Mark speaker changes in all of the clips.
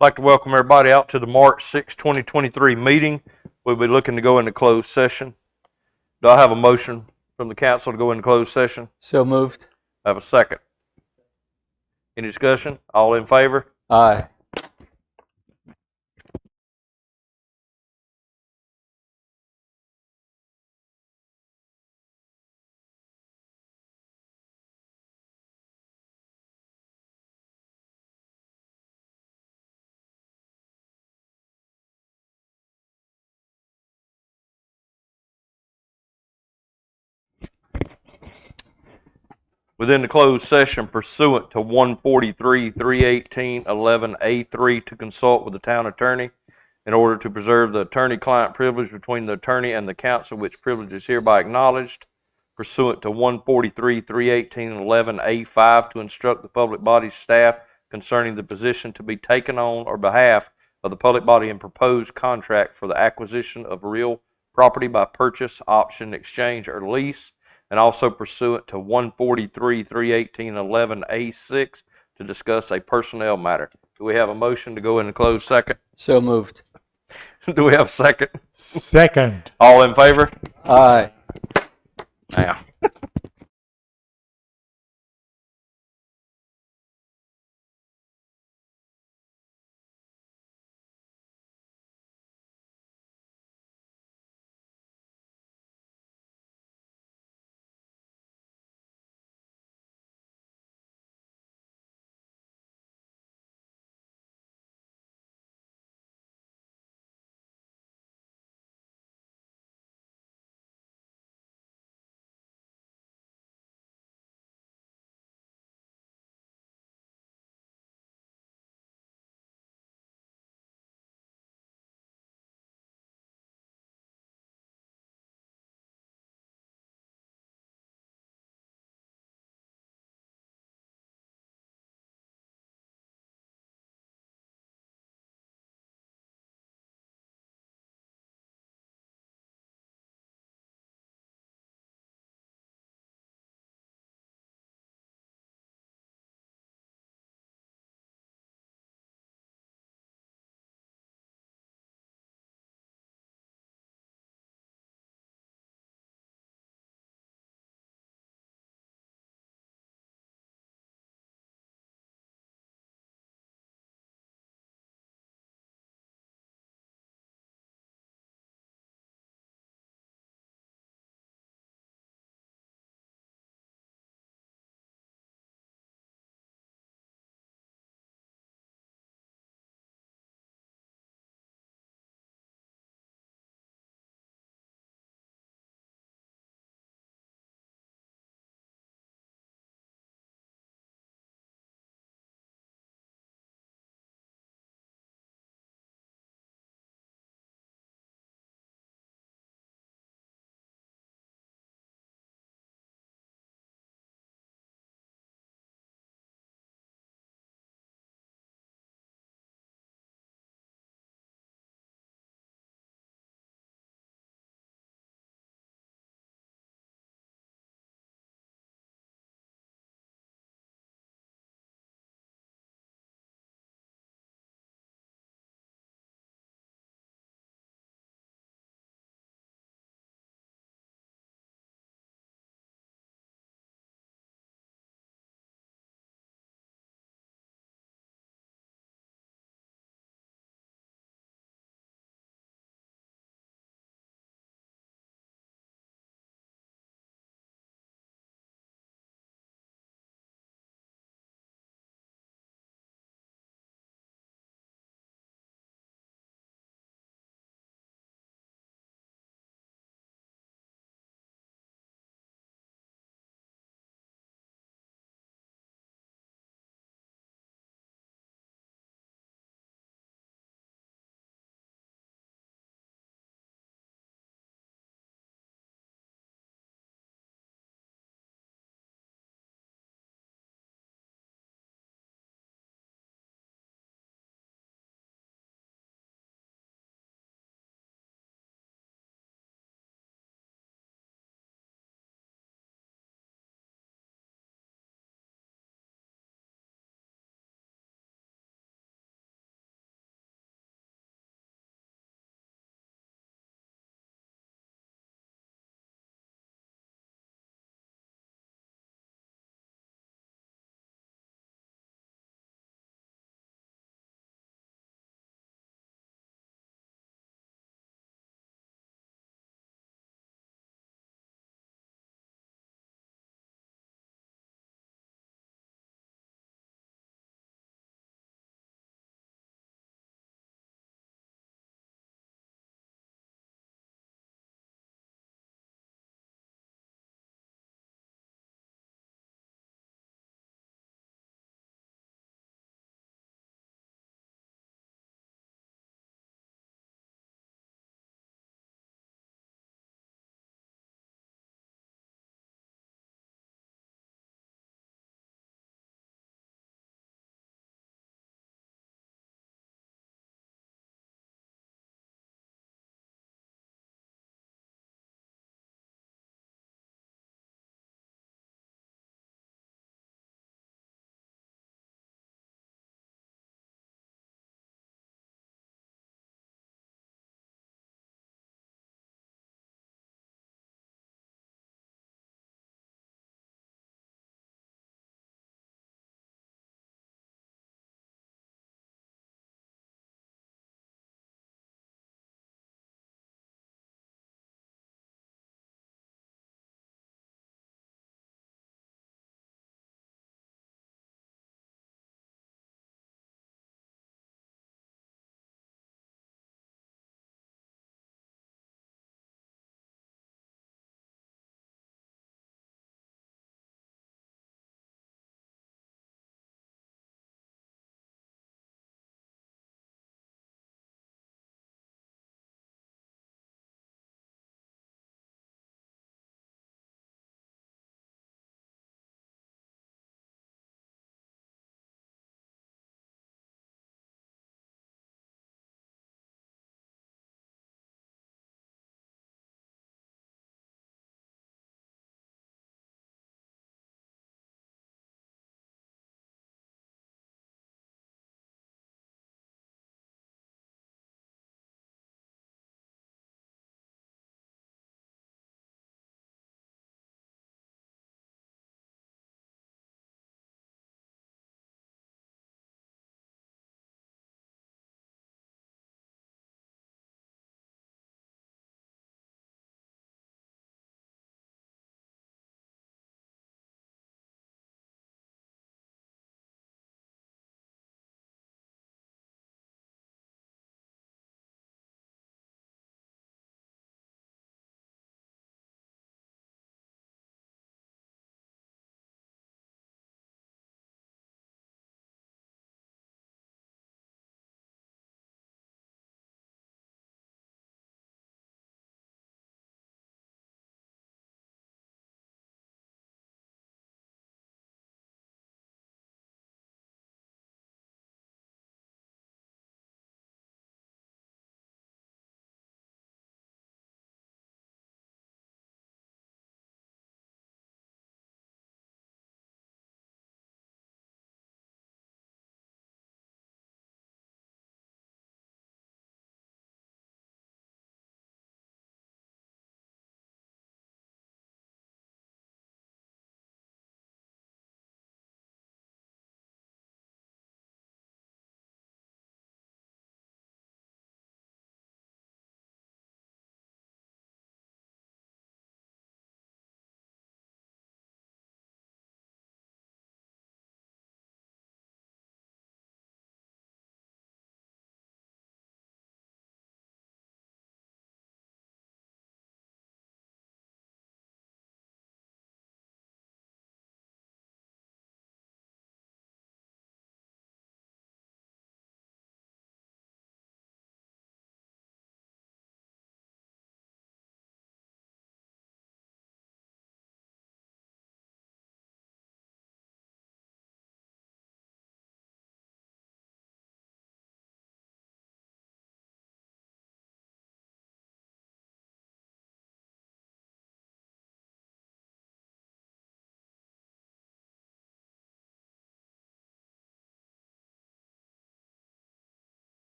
Speaker 1: I'd like to welcome everybody out to the March 6, 2023 meeting. We'll be looking to go into closed session. Do I have a motion from the council to go into closed session?
Speaker 2: So moved.
Speaker 1: I have a second. Any discussion? All in favor?
Speaker 2: Aye.
Speaker 1: Within the closed session pursuant to 143, 318, 11A3 to consult with the town attorney in order to preserve the attorney-client privilege between the attorney and the council, which privilege is hereby acknowledged. Pursuant to 143, 318, and 11A5 to instruct the public body's staff concerning the position to be taken on or behalf of the public body in proposed contract for the acquisition of real property by purchase, option, exchange, or lease, and also pursuant to 143, 318, and 11A6 to discuss a personnel matter. Do we have a motion to go into closed second?
Speaker 2: So moved.
Speaker 1: Do we have a second?
Speaker 3: Second.
Speaker 1: All in favor?
Speaker 2: Aye.
Speaker 1: Now.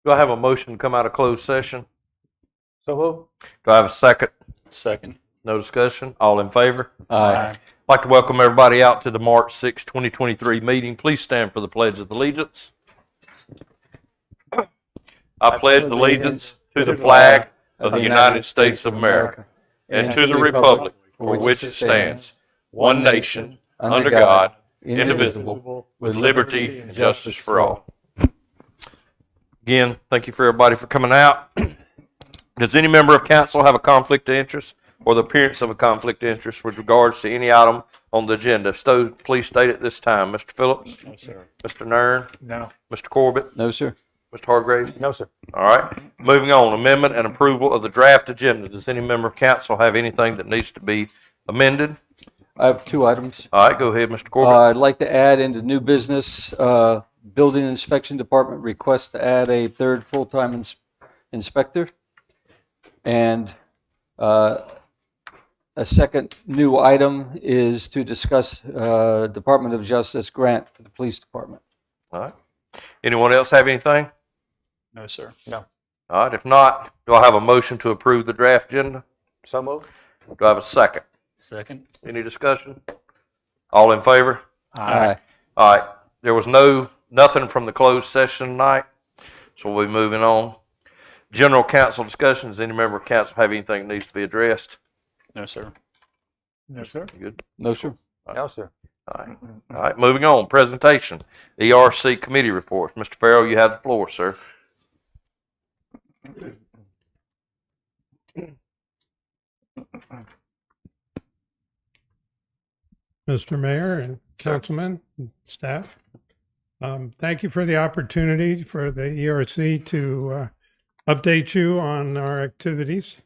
Speaker 1: Do I have a motion to come out of closed session?
Speaker 3: So moved.
Speaker 1: Do I have a second?
Speaker 3: Second.
Speaker 1: No discussion? All in favor?
Speaker 2: Aye.
Speaker 1: I'd like to welcome everybody out to the March 6, 2023 meeting. Please stand for the Pledge of Allegiance. I pledge allegiance to the flag of the United States of America and to the republic for which it stands, one nation, under God, indivisible, with liberty and justice for all. Again, thank you for everybody for coming out. Does any member of council have a conflict of interest or the appearance of a conflict of interest with regards to any item on the agenda? If so, please state it this time. Mr. Phillips?
Speaker 3: No, sir.
Speaker 1: Mr. Nern?
Speaker 3: No.
Speaker 1: Mr. Corbett?
Speaker 2: No, sir.
Speaker 1: Mr. Hargraves?
Speaker 3: No, sir.
Speaker 1: All right. Moving on, amendment and approval of the draft agenda. Does any member of council have anything that needs to be amended?
Speaker 2: I have 2 items.
Speaker 1: All right, go ahead, Mr. Corbett.
Speaker 2: I'd like to add into new business, Building Inspection Department requests to add a 3rd full-time inspector. And a second new item is to discuss Department of Justice grant for the police department.
Speaker 1: All right. Anyone else have anything?
Speaker 3: No, sir. No.
Speaker 1: All right. If not, do I have a motion to approve the draft agenda?
Speaker 3: So moved.
Speaker 1: Do I have a second?
Speaker 3: Second.
Speaker 1: Any discussion? All in favor?
Speaker 2: Aye.
Speaker 1: All right. There was nothing from the closed session tonight, so we'll be moving on. General council discussions. Any member of council have anything that needs to be addressed?
Speaker 3: No, sir. No, sir.
Speaker 1: You good?
Speaker 2: No, sir.
Speaker 3: No, sir.
Speaker 1: All right. All right. Moving on. Presentation. ERC committee reports. Mr. Farrell, you have the floor, sir.
Speaker 4: Mr. Mayor and councilmen and staff. Thank you for the opportunity for the ERC to update you on our activities.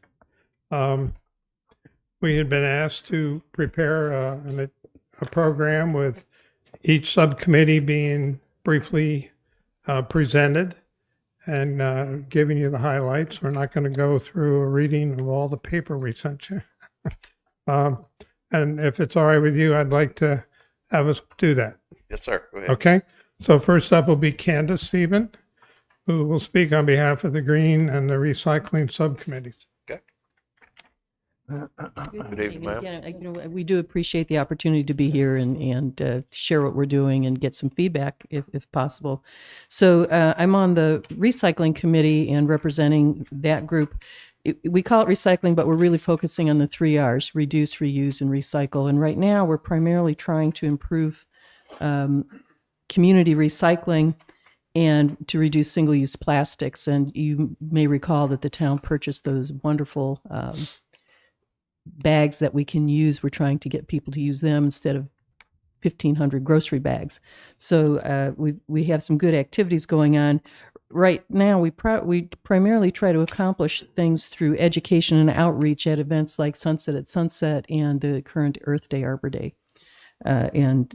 Speaker 4: We had been asked to prepare a program with each subcommittee being briefly presented and giving you the highlights. We're not going to go through a reading of all the paper we sent you. And if it's all right with you, I'd like to have us do that.
Speaker 1: Yes, sir. Go ahead.
Speaker 4: Okay? So first up will be Candace Stephen, who will speak on behalf of the Green and the Recycling Subcommittees.
Speaker 1: Good evening, ma'am.
Speaker 5: Yeah, we do appreciate the opportunity to be here and share what we're doing and get some feedback if possible. So I'm on the recycling committee and representing that group. We call it recycling, but we're really focusing on the 3 R's: reduce, reuse, and recycle. And right now we're primarily trying to improve community recycling and to reduce single-use plastics. And you may recall that the town purchased those wonderful bags that we can use. We're trying to get people to use them instead of 1,500 grocery bags. So we have some good activities going on. Right now, we primarily try to accomplish things through education and outreach at events like Sunset at Sunset and the current Earth Day, Arbor Day. And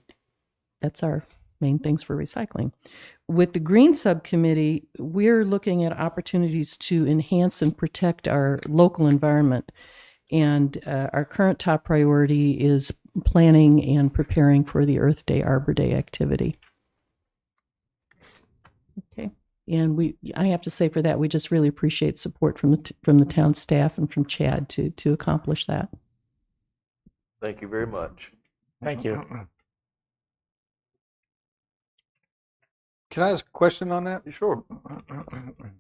Speaker 5: that's our main things for recycling. With the Green Subcommittee, we're looking at opportunities to enhance and protect our local environment. And our current top priority is planning and preparing for the Earth Day, Arbor Day activity. Okay. And I have to say for that, we just really appreciate support from the town staff and from Chad to accomplish that.
Speaker 1: Thank you very much.
Speaker 3: Thank you.
Speaker 2: Can I ask a question on that?
Speaker 1: Sure.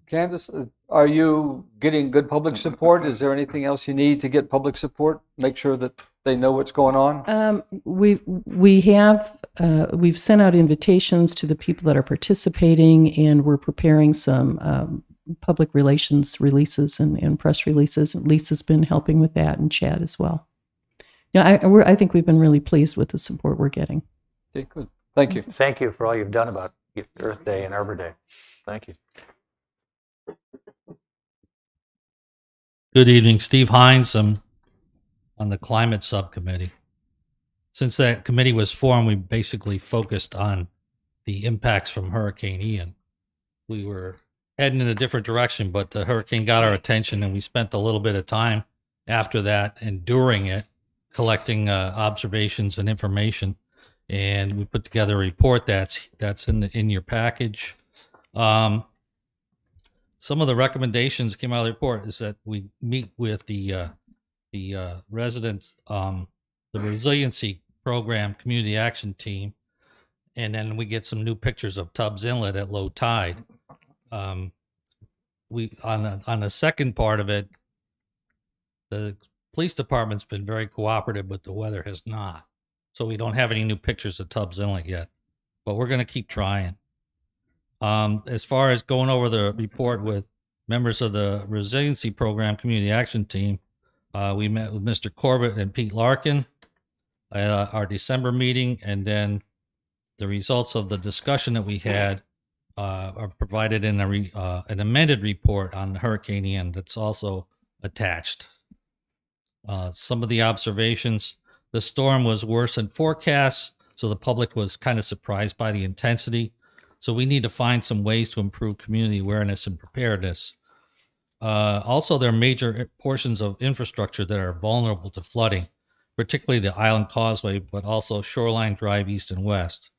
Speaker 2: Candace, are you getting good public support? Is there anything else you need to get public support? Make sure that they know what's going on? We've sent out invitations to the people that are participating, and we're preparing some public relations releases and press releases. Lisa's been helping with that, and Chad as well. Yeah, I think we've been really pleased with the support we're getting. Okay, good. Thank you.
Speaker 3: Thank you for all you've done about Earth Day and Arbor Day. Thank you.
Speaker 6: Good evening, Steve Hines. I'm on the Climate Subcommittee. Since that committee was formed, we basically focused on the impacts from Hurricane Ian. We were heading in a different direction, but the hurricane got our attention, and we spent a little bit of time after that and during it collecting observations and information. And we put together a report that's in your package. some of the recommendations came out of the report is that we meet with the residents, the resiliency program community action team, and then we get some new pictures of Tubbs Inlet at low tide. We on the second part of it, the police department's been very cooperative, but the weather has not. So we don't have any new pictures of Tubbs Inlet yet, but we're going to keep trying. As far as going over the report with members of the resiliency program community action team, we met with Mr. Corbett and Pete Larkin at our December meeting, and then the results of the discussion that we had are provided in an amended report on Hurricane Ian that's also attached. Some of the observations: the storm was worse than forecast, so the public was kind of surprised by the intensity. So we need to find some ways to improve community awareness and preparedness. Also, there are major portions of infrastructure that are vulnerable to flooding, particularly the Island Causeway, but also Shoreline Drive East and West.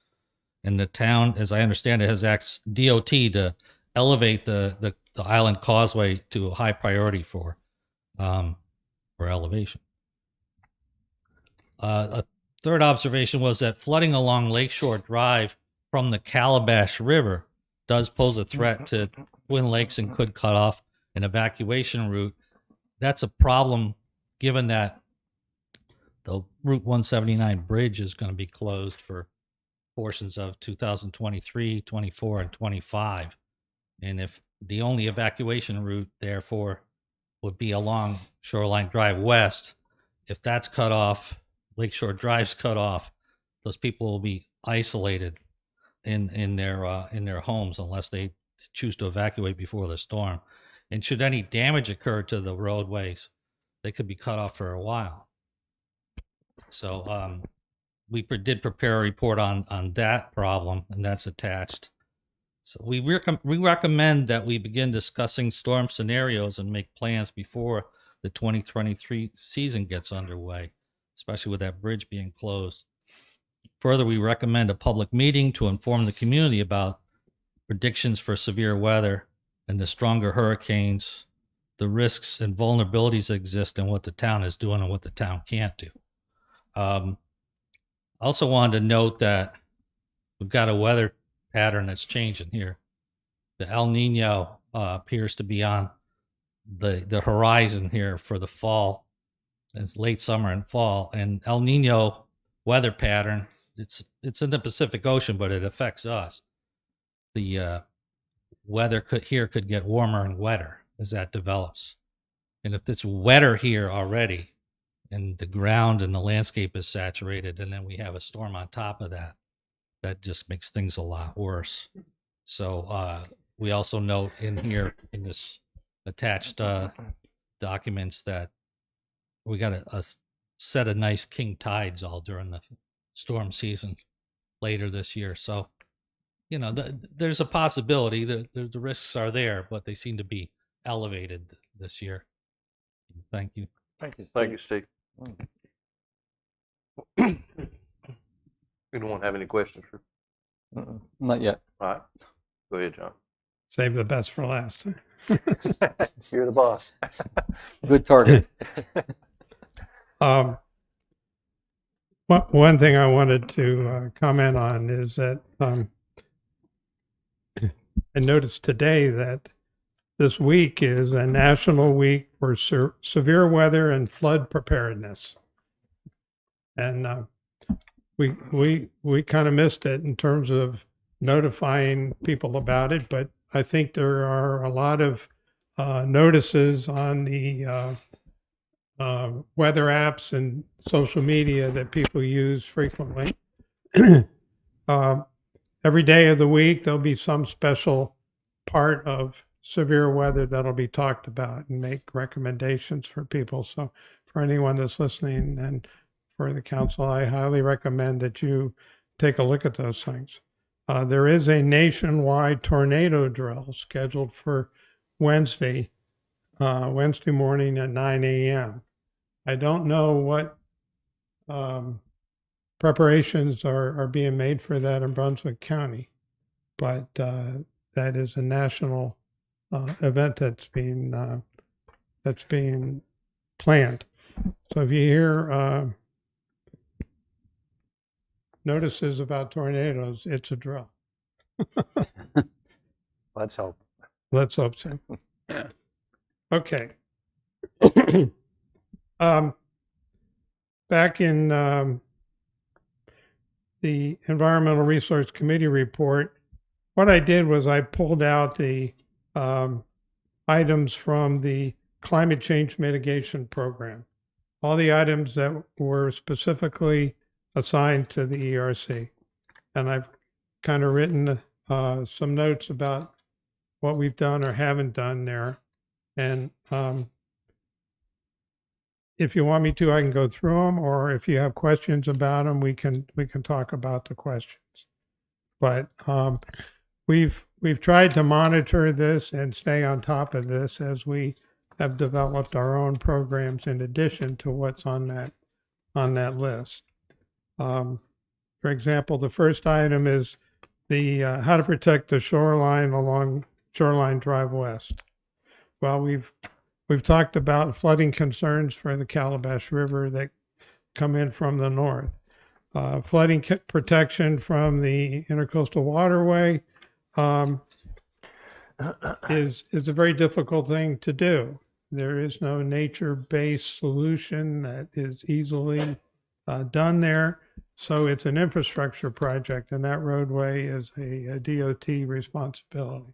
Speaker 6: And the town, as I understand it, has asked DOT to elevate the Island Causeway to a high priority for elevation. A third observation was that flooding along Lakeshore Drive from the Calabash River does pose a threat to Twin Lakes and could cut off an evacuation route. That's a problem given that the Route 179 bridge is going to be closed for portions of 2023, 24, and 25. And if the only evacuation route, therefore, would be along Shoreline Drive West, if that's cut off, Lakeshore Drive's cut off, those people will be isolated in their homes unless they choose to evacuate before the storm. And should any damage occur to the roadways, they could be cut off for a while. So we did prepare a report on that problem, and that's attached. So we recommend that we begin discussing storm scenarios and make plans before the 2023 season gets underway, especially with that bridge being closed. Further, we recommend a public meeting to inform the community about predictions for severe weather and the stronger hurricanes, the risks and vulnerabilities that exist, and what the town is doing and what the town can't do. I also wanted to note that we've got a weather pattern that's changing here. The El Nino appears to be on the horizon here for the fall. It's late summer and fall, and El Nino weather pattern, it's in the Pacific Ocean, but it affects us. The weather could get warmer and wetter as that develops. And if it's wetter here already and the ground and the landscape is saturated, and then we have a storm on top of that, that just makes things a lot worse. So we also note in here in this attached documents that we got a set of nice king tides all during the storm season later this year. So, you know, there's a possibility that the risks are there, but they seem to be elevated this year. Thank you.
Speaker 1: Thank you, Steve. Anyone have any questions?
Speaker 2: Not yet.
Speaker 1: All right. Go ahead, John.
Speaker 4: Save the best for last.
Speaker 3: You're the boss.
Speaker 2: Good target.
Speaker 4: One thing I wanted to comment on is that I noticed today that this week is a national week for severe weather and flood preparedness. And we kind of missed it in terms of notifying people about it, but I think there are a lot of notices on the weather apps and social media that people use frequently. Every day of the week, there'll be some special part of severe weather that'll be talked about and make recommendations for people. So for anyone that's listening and for the council, I highly recommend that you take a look at those things. There is a nationwide tornado drill scheduled for Wednesday morning at 9 a.m. I don't know what preparations are being made for that in Brunswick County, but that is a national event that's being planned. So if you hear notices about tornadoes, it's a drill.
Speaker 3: Let's hope.
Speaker 4: Let's hope so. Okay. Back in the Environmental Resource Committee report, what I did was I pulled out the items from the Climate Change Mitigation Program, all the items that were specifically assigned to the ERC. And I've kind of written some notes about what we've done or haven't done there. And if you want me to, I can go through them, or if you have questions about them, we can talk about the questions. But we've tried to monitor this and stay on top of this as we have developed our own programs in addition to what's on that list. For example, the first item is the how to protect the shoreline along Shoreline Drive West. Well, we've talked about flooding concerns for the Calabash River that come in from the north. Flooding protection from the Intercoastal Waterway is a very difficult thing to do. There is no nature-based solution that is easily done there. So it's an infrastructure project, and that roadway is a DOT responsibility.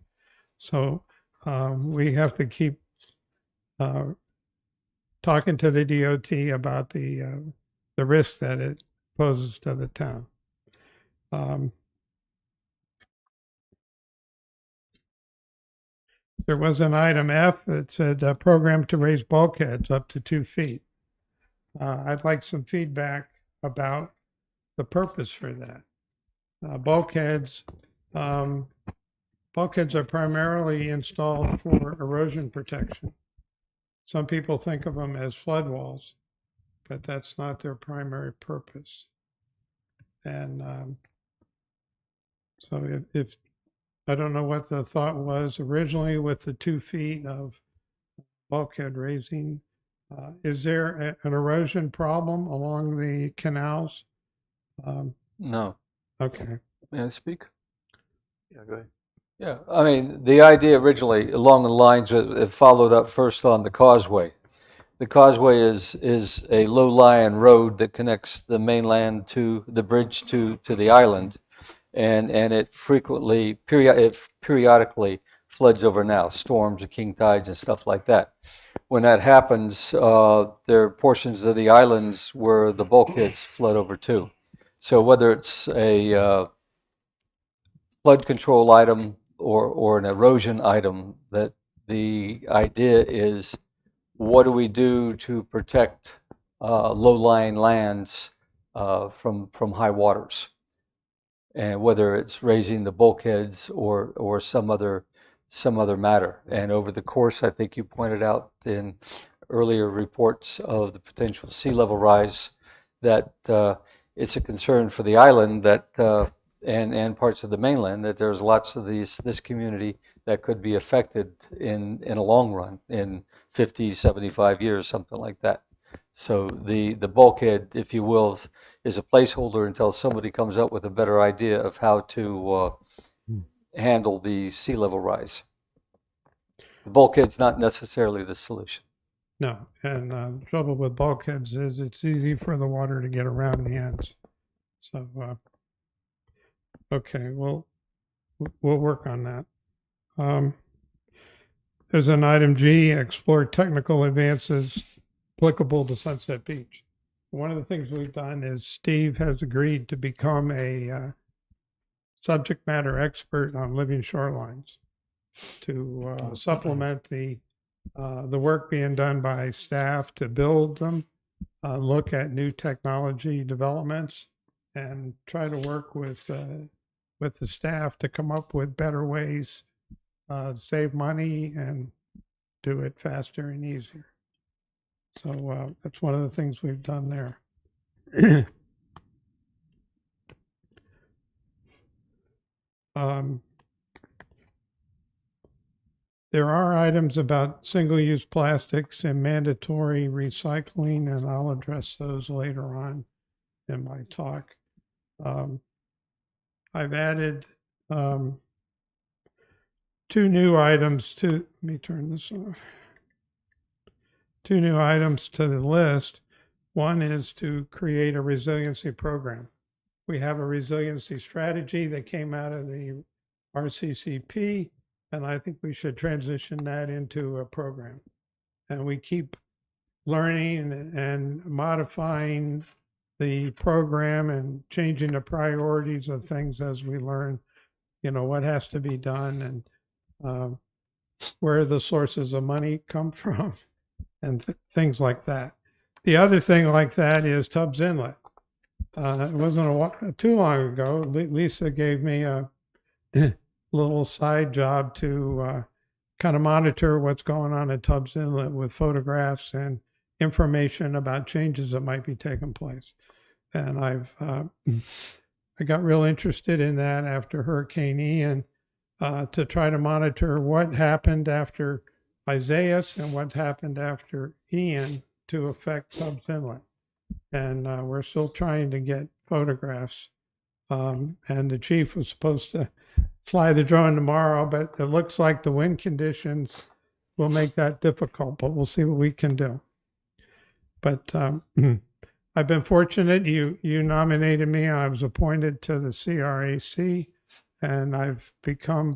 Speaker 4: So we have to keep talking to the DOT about the risk that it poses to the town. There was an item F that said program to raise bulkheads up to 2 feet. I'd like some feedback about the purpose for that. Bulkheads are primarily installed for erosion protection. Some people think of them as flood walls, but that's not their primary purpose. And so if I don't know what the thought was originally with the 2 feet of bulkhead raising. Is there an erosion problem along the canals?
Speaker 2: No.
Speaker 4: Okay.
Speaker 2: May I speak?
Speaker 3: Yeah, go ahead.
Speaker 2: Yeah, I mean, the idea originally along the lines it followed up first on the causeway. The causeway is a low-lying road that connects the mainland to the bridge to the island, and it periodically floods over now, storms and king tides and stuff like that. When that happens, there are portions of the islands where the bulkheads flood over too. So whether it's a flood control item or an erosion item, that the idea is, what do we do to protect low-lying lands from high waters? And whether it's raising the bulkheads or some other matter. And over the course, I think you pointed out in earlier reports of the potential sea level rise, that it's a concern for the island that and parts of the mainland, that there's lots of this community that could be affected in a long run, in 50, 75 years, something like that. So the bulkhead, if you will, is a placeholder until somebody comes up with a better idea of how to handle the sea level rise. The bulkhead's not necessarily the solution.
Speaker 4: No, and the trouble with bulkheads is it's easy for the water to get around the ends. So, okay, we'll work on that. There's an item G, explore technical advances applicable to Sunset Beach. One of the things we've done is Steve has agreed to become a subject matter expert on living shorelines to supplement the work being done by staff to build them, look at new technology developments, and try to work with the staff to come up with better ways save money and do it faster and easier. So that's one of the things we've done there. There are items about single-use plastics and mandatory recycling, and I'll address those later on in my talk. I've added 2 new items to, let me turn this off. 2 new items to the list. One is to create a resiliency program. We have a resiliency strategy that came out of the RCCP, and I think we should transition that into a program. And we keep learning and modifying the program and changing the priorities of things as we learn, what has to be done and where the sources of money come from and things like that. The other thing like that is Tubbs Inlet. It wasn't too long ago. Lisa gave me a little side job to kind of monitor what's going on at Tubbs Inlet with photographs and information about changes that might be taking place. And I got real interested in that after Hurricane Ian to try to monitor what happened after Isaias and what happened after Ian to affect Tubbs Inlet. And we're still trying to get photographs. And the chief was supposed to fly the drone tomorrow, but it looks like the wind conditions will make that difficult, but we'll see what we can do. But I've been fortunate. You nominated me. I was appointed to the CRAC, and I've become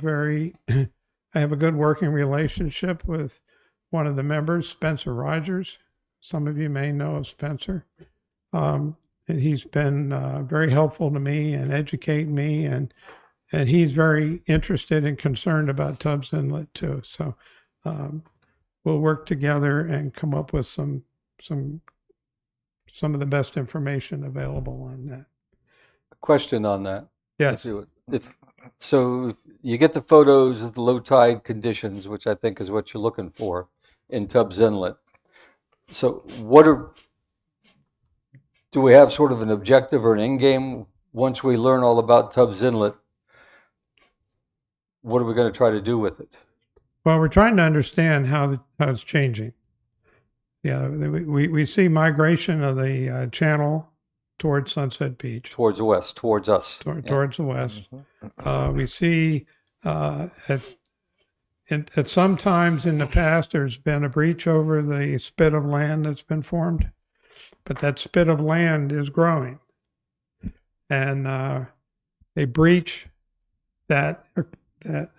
Speaker 4: I have a good working relationship with one of the members, Spencer Rogers. Some of you may know of Spencer. And he's been very helpful to me and educate me, and he's very interested and concerned about Tubbs Inlet too. So we'll work together and come up with some of the best information available on that.
Speaker 2: Question on that.
Speaker 4: Yes.
Speaker 2: If you get the photos of the low tide conditions, which I think is what you're looking for in Tubbs Inlet. So do we have sort of an objective or an end game once we learn all about Tubbs Inlet? What are we going to try to do with it?
Speaker 4: Well, we're trying to understand how it's changing. Yeah, we see migration of the channel towards Sunset Beach.
Speaker 2: Towards the west, towards us.
Speaker 4: Towards the west. We see at some times in the past, there's been a breach over the spit of land that's been formed, but that spit of land is growing. And a breach that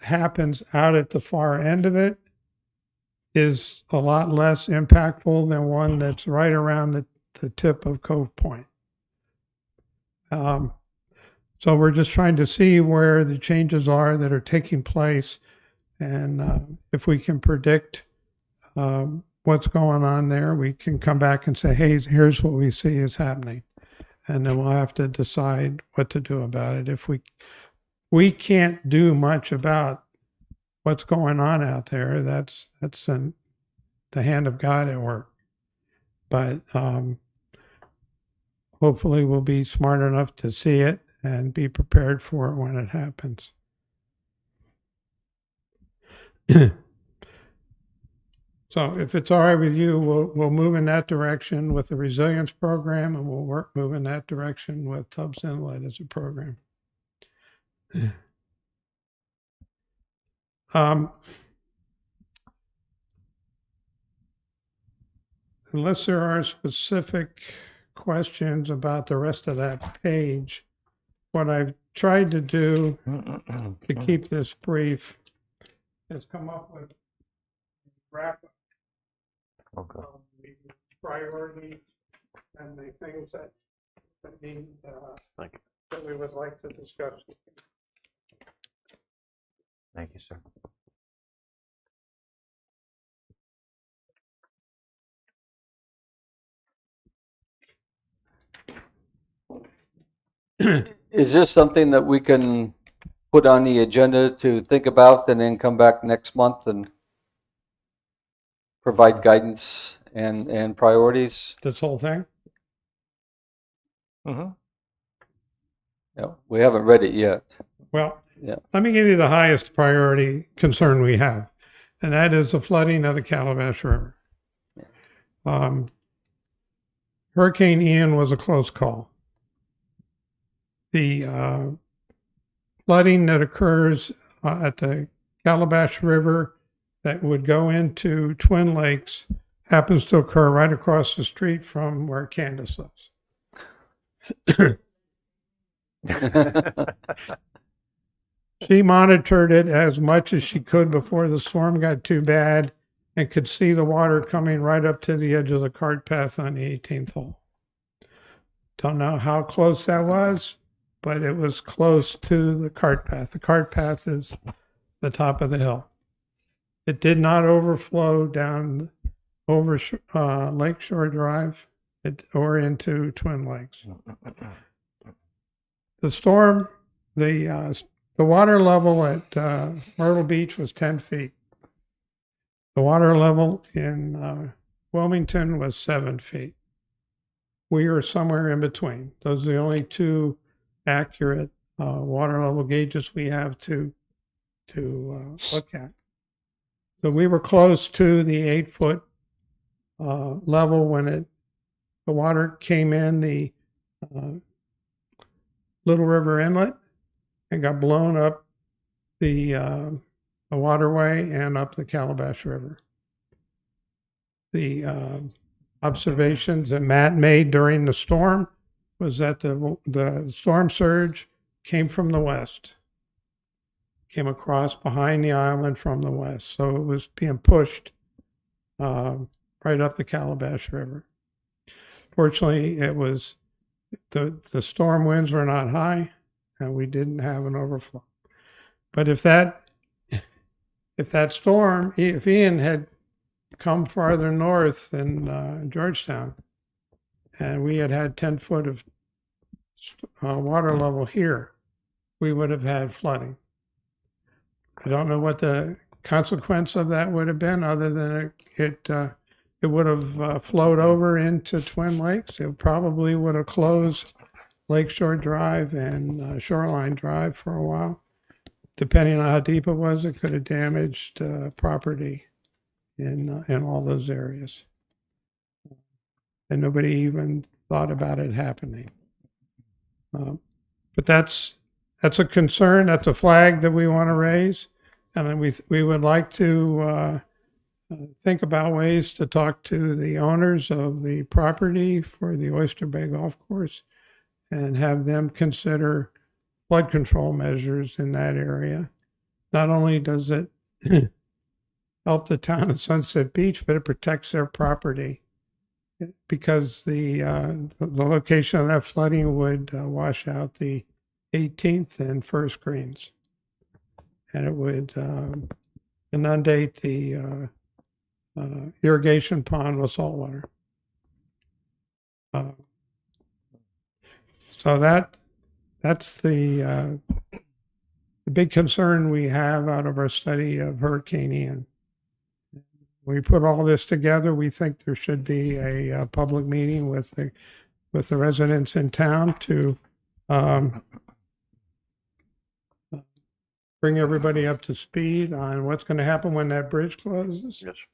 Speaker 4: happens out at the far end of it is a lot less impactful than one that's right around the tip of Cove Point. So we're just trying to see where the changes are that are taking place, and if we can predict what's going on there, we can come back and say, hey, here's what we see is happening. And then we'll have to decide what to do about it. If we can't do much about what's going on out there, that's the hand of God at work. But hopefully we'll be smart enough to see it and be prepared for it when it happens. So if it's all right with you, we'll move in that direction with the resilience program, and we'll move in that direction with Tubbs Inlet as a program. Unless there are specific questions about the rest of that page, what I've tried to do to keep this brief is come up with a graphic of the priorities and the things that need
Speaker 1: Thank you.
Speaker 4: that we would like to discuss.
Speaker 3: Thank you, sir.
Speaker 2: Is this something that we can put on the agenda to think about and then come back next month and provide guidance and priorities?
Speaker 4: This whole thing?
Speaker 3: Mm-hmm.
Speaker 2: Yeah, we haven't read it yet.
Speaker 4: Well,
Speaker 2: Yeah.
Speaker 4: let me give you the highest priority concern we have. and that is the flooding of the Calabash River. Hurricane Ian was a close call. The flooding that occurs at the Calabash River that would go into Twin Lakes happens to occur right across the street from where Candace lives. She monitored it as much as she could before the storm got too bad and could see the water coming right up to the edge of the cart path on the 18th hole. Don't know how close that was, but it was close to the cart path. The cart path is the top of the hill. It did not overflow down over Lakeshore Drive or into Twin Lakes. The storm, the water level at Myrtle Beach was 10 feet. The water level in Wilmington was 7 feet. We are somewhere in between. Those are the only two accurate water level gauges we have to look at. So we were close to the 8-foot level when the water came in the Little River Inlet and got blown up the waterway and up the Calabash River. The observations that Matt made during the storm was that the storm surge came from the west, came across behind the island from the west. So it was being pushed right up the Calabash River. Fortunately, it was the storm winds were not high, and we didn't have an overflow. But if that storm, if Ian had come farther north than Georgetown, and we had 10 foot of water level here, we would have had flooding. I don't know what the consequence of that would have been, other than it would have flowed over into Twin Lakes. It probably would have closed Lakeshore Drive and Shoreline Drive for a while. Depending on how deep it was, it could have damaged property in all those areas. And nobody even thought about it happening. But that's a concern. That's a flag that we want to raise. And then we would like to think about ways to talk to the owners of the property for the Oyster Bay Golf Course and have them consider flood control measures in that area. Not only does it help the town of Sunset Beach, but it protects their property, because the location of that flooding would wash out the 18th and first greens, and it would inundate the irrigation pond with salt water. So that's the big concern we have out of our study of Hurricane Ian. We put all this together. We think there should be a public meeting with the residents in town to bring everybody up to speed on what's going to happen when that bridge closes.
Speaker 1: Yes.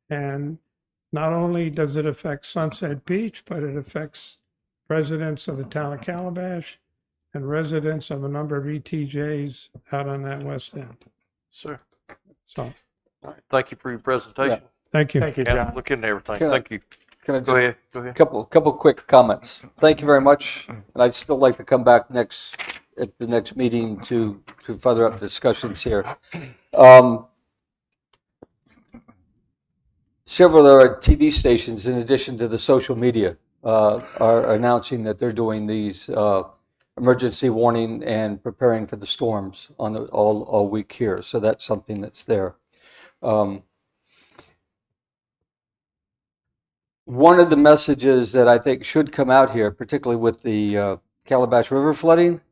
Speaker 4: And not only does it affect Sunset Beach, but it affects residents of the town of Calabash and residents of a number of ETJs out on that west end.
Speaker 1: Sir.
Speaker 4: So,
Speaker 1: All right. Thank you for your presentation.
Speaker 4: thank you.
Speaker 3: Thank you,
Speaker 1: Yeah,
Speaker 3: John.
Speaker 1: look into everything.
Speaker 2: Can I-
Speaker 1: Thank you.
Speaker 2: Can I
Speaker 1: Go
Speaker 2: just,
Speaker 1: ahead. Go ahead.
Speaker 2: couple quick comments. Thank you very much. And I'd still like to come back at the next meeting to further up discussions here. Several of our TV stations, in addition to the social media, are announcing that they're doing these emergency warning and preparing for the storms on all week here. So that's something that's there. One of the messages that I think should come out here, particularly with the Calabash River flooding,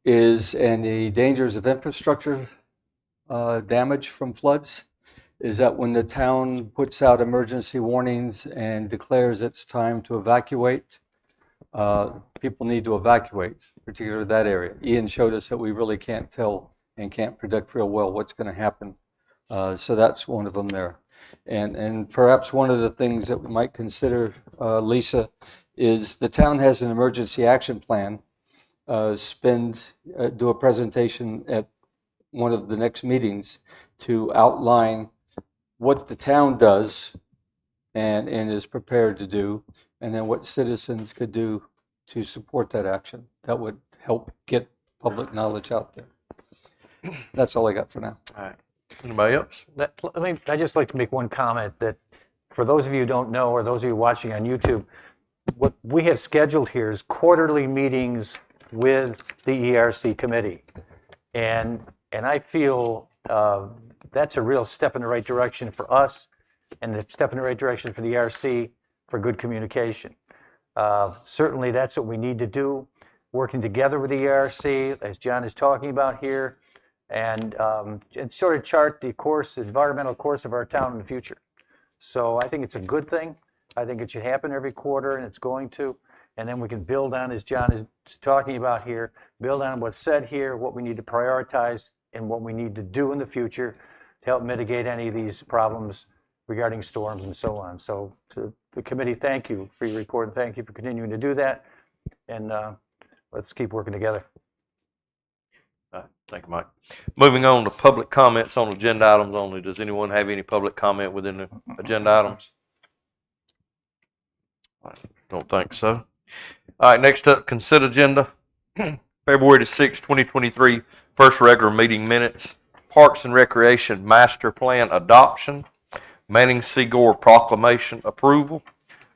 Speaker 2: and the dangers of infrastructure damage from floods, is that when the town puts out emergency warnings and declares it's time to evacuate, people need to evacuate, particularly that area. Ian showed us that we really can't tell and can't predict real well what's going to happen So that's one of them there. And perhaps one of the things that we might consider, Lisa, is the town has an emergency action plan. Do a presentation at one of the next meetings to outline what the town does and is prepared to do, and then what citizens could do to support that action. That would help get public knowledge out there. That's all I got for now.
Speaker 1: All right. Anybody else?
Speaker 3: I'd just like to make one comment that for those of you who don't know, or those of you watching on YouTube, what we have scheduled here is quarterly meetings with the ERC committee. And I feel that's a real step in the right direction for us, and a step in the right direction for the ERC for good communication. Certainly that's what we need to do, working together with the ERC, as John is talking about here, and sort of chart the environmental course of our town in the future. So I think it's a good thing. I think it should happen every quarter, and it's going to. And then we can build on, as John is talking about here, build on what's said here, what we need to prioritize, and what we need to do in the future to help mitigate any of these problems regarding storms and so on. So to the committee, thank you for your report, and thank you for continuing to do that. And let's keep working together.
Speaker 1: Thank you, Mike. Moving on to public comments on agenda items only. Does anyone have any public comment within the agenda items? Don't think so. All right, next up, consent agenda. February the 6th, 2023, first regular meeting minutes. Parks and Recreation Master Plan adoption. Manning Seagour Proclamation approval.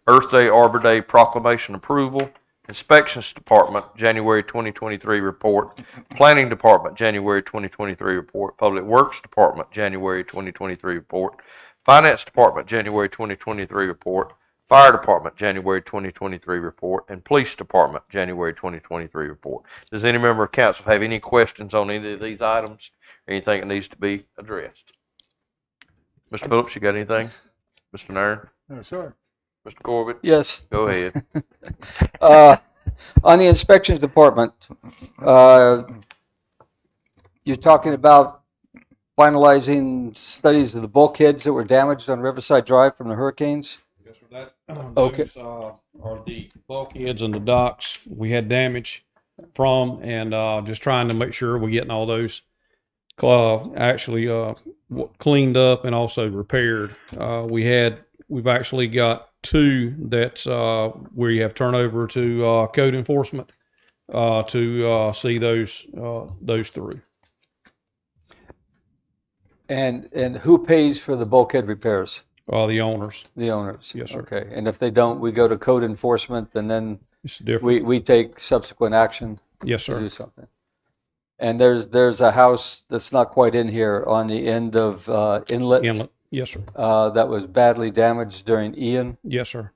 Speaker 1: Earth Day, Arbor Day Proclamation approval. Inspections Department, January 2023 report. Planning Department, January 2023 report. Public Works Department, January 2023 report. Finance Department, January 2023 report. Fire Department, January 2023 report. And Police Department, January 2023 report. Does any member of council have any questions on any of these items? Anything that needs to be addressed? Mr. Phillips, you got anything? Mr. Nairn?
Speaker 7: No, sir.
Speaker 1: Mr. Corbett?
Speaker 2: Yes.
Speaker 1: Go ahead.
Speaker 2: On the inspections department, you're talking about finalizing studies of the bulkheads that were damaged on Riverside Drive from the hurricanes?
Speaker 7: Yes, sir.
Speaker 2: Okay.
Speaker 7: Those are the bulkheads and the docks we had damage from, and just trying to make sure we're getting all those actually cleaned up and also repaired. We've actually got two that's where you have turnover to code enforcement to see those through.
Speaker 2: And who pays for the bulkhead repairs?
Speaker 7: The owners.
Speaker 2: The owners?
Speaker 7: Yes, sir.
Speaker 2: Okay, and if they don't, we go to code enforcement, and then
Speaker 7: It's different.
Speaker 2: we take subsequent action
Speaker 7: Yes,
Speaker 2: to
Speaker 7: sir.
Speaker 2: do something. And there's a house that's not quite in here on the end of Inlet
Speaker 7: Inlet. Yes, sir.
Speaker 2: that was badly damaged during Ian.
Speaker 7: Yes, sir.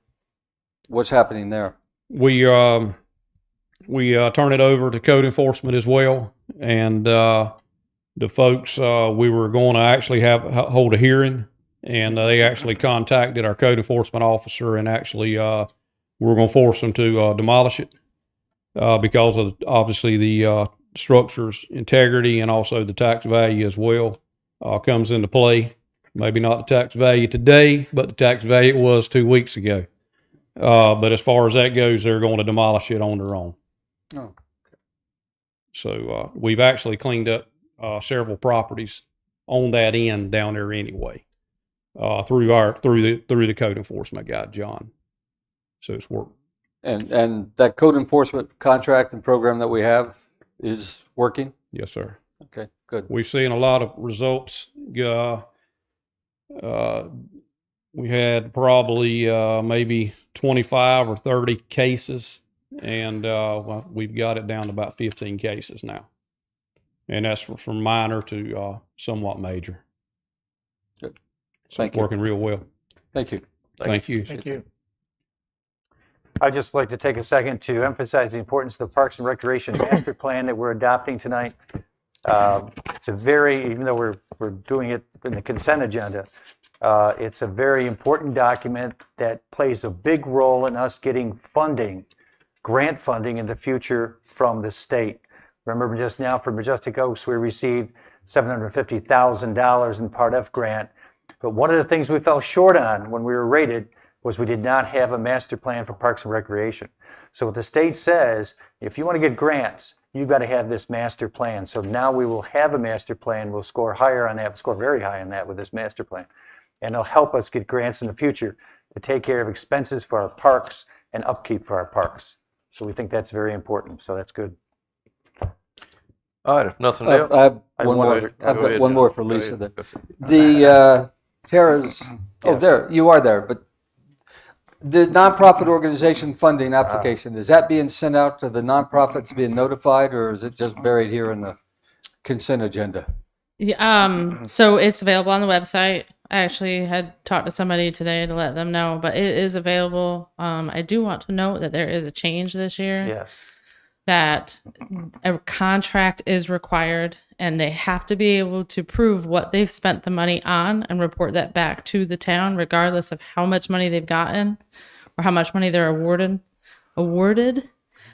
Speaker 2: What's happening there?
Speaker 7: We turn it over to code enforcement as well, and the folks we were going to actually hold a hearing, and they actually contacted our code enforcement officer, and actually we were going to force them to demolish it because of obviously the structure's integrity and also the tax value as well comes into play. Maybe not the tax value today, but the tax value it was 2 weeks ago. But as far as that goes, they're going to demolish it on their own.
Speaker 2: Oh, okay.
Speaker 7: So we've actually cleaned up several properties on that end down there anyway, through the code enforcement guy, John. So it's worked.
Speaker 2: And that code enforcement contract and program that we have is working?
Speaker 7: Yes, sir.
Speaker 2: Okay, good.
Speaker 7: We've seen a lot of results. We had probably maybe 25 or 30 cases, and we've got it down to about 15 cases now. And that's from minor to somewhat major.
Speaker 2: Good.
Speaker 7: So
Speaker 2: Thank
Speaker 7: it's
Speaker 2: you.
Speaker 7: working real well.
Speaker 2: Thank you.
Speaker 7: Thank you.
Speaker 3: Thank you. I'd just like to take a second to emphasize the importance of the Parks and Recreation Master Plan that we're adopting tonight. It's a very, even though we're doing it in the consent agenda, it's a very important document that plays a big role in us getting funding, grant funding in the future from the state. Remember just now from Majestic Oaks, we received $750,000 in Part F grant. But one of the things we fell short on when we were rated was we did not have a master plan for Parks and Recreation. So what the state says, if you want to get grants, you've got to have this master plan. So now we will have a master plan. We'll score higher on that, we'll score very high on that with this master plan. And it'll help us get grants in the future to take care of expenses for our parks and upkeep for our parks. So we think that's very important. So that's good.
Speaker 1: All right, if nothing
Speaker 2: I
Speaker 1: else.
Speaker 2: have
Speaker 3: I
Speaker 2: one
Speaker 3: have one
Speaker 2: more.
Speaker 3: other-
Speaker 2: I've
Speaker 1: Go
Speaker 2: got
Speaker 1: ahead,
Speaker 2: one
Speaker 1: John.
Speaker 2: more for
Speaker 1: Go
Speaker 2: Lisa.
Speaker 1: ahead.
Speaker 2: The Tara's. Oh,
Speaker 3: Yes.
Speaker 2: there you are there. But the nonprofit organization funding application, is that being sent out to the nonprofits being notified, or is it just buried here in the consent agenda?
Speaker 8: Yeah, so it's available on the website. I actually had talked to somebody today to let them know, but it is available. I do want to note that there is a change this year.
Speaker 3: Yes.
Speaker 8: That a contract is required and they have to be able to prove what they've spent the money on and report that back to the town, regardless of how much money they've gotten or how much money they're awarded.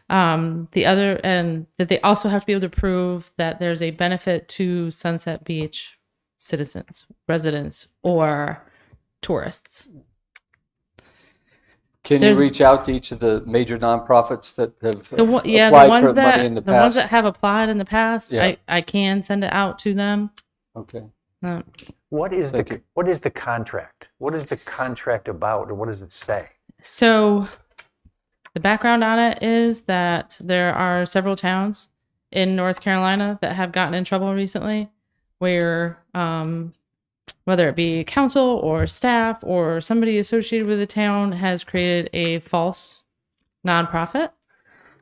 Speaker 8: The other, and that they also have to be able to prove that there's a benefit to Sunset Beach citizens, residents, or tourists.
Speaker 2: Can you
Speaker 8: There's-
Speaker 2: reach out to each of the major nonprofits that have
Speaker 8: The ones
Speaker 2: applied for money in the
Speaker 8: the ones
Speaker 2: past?
Speaker 8: that have applied in the past,
Speaker 2: Yeah.
Speaker 8: I can send it out to them.
Speaker 2: Okay.
Speaker 3: What is
Speaker 2: Thank you.
Speaker 3: what is the contract? What is the contract about, or what does it say?
Speaker 8: So the background on it is that there are several towns in North Carolina that have gotten in trouble recently where whether it be council or staff or somebody associated with the town has created a false nonprofit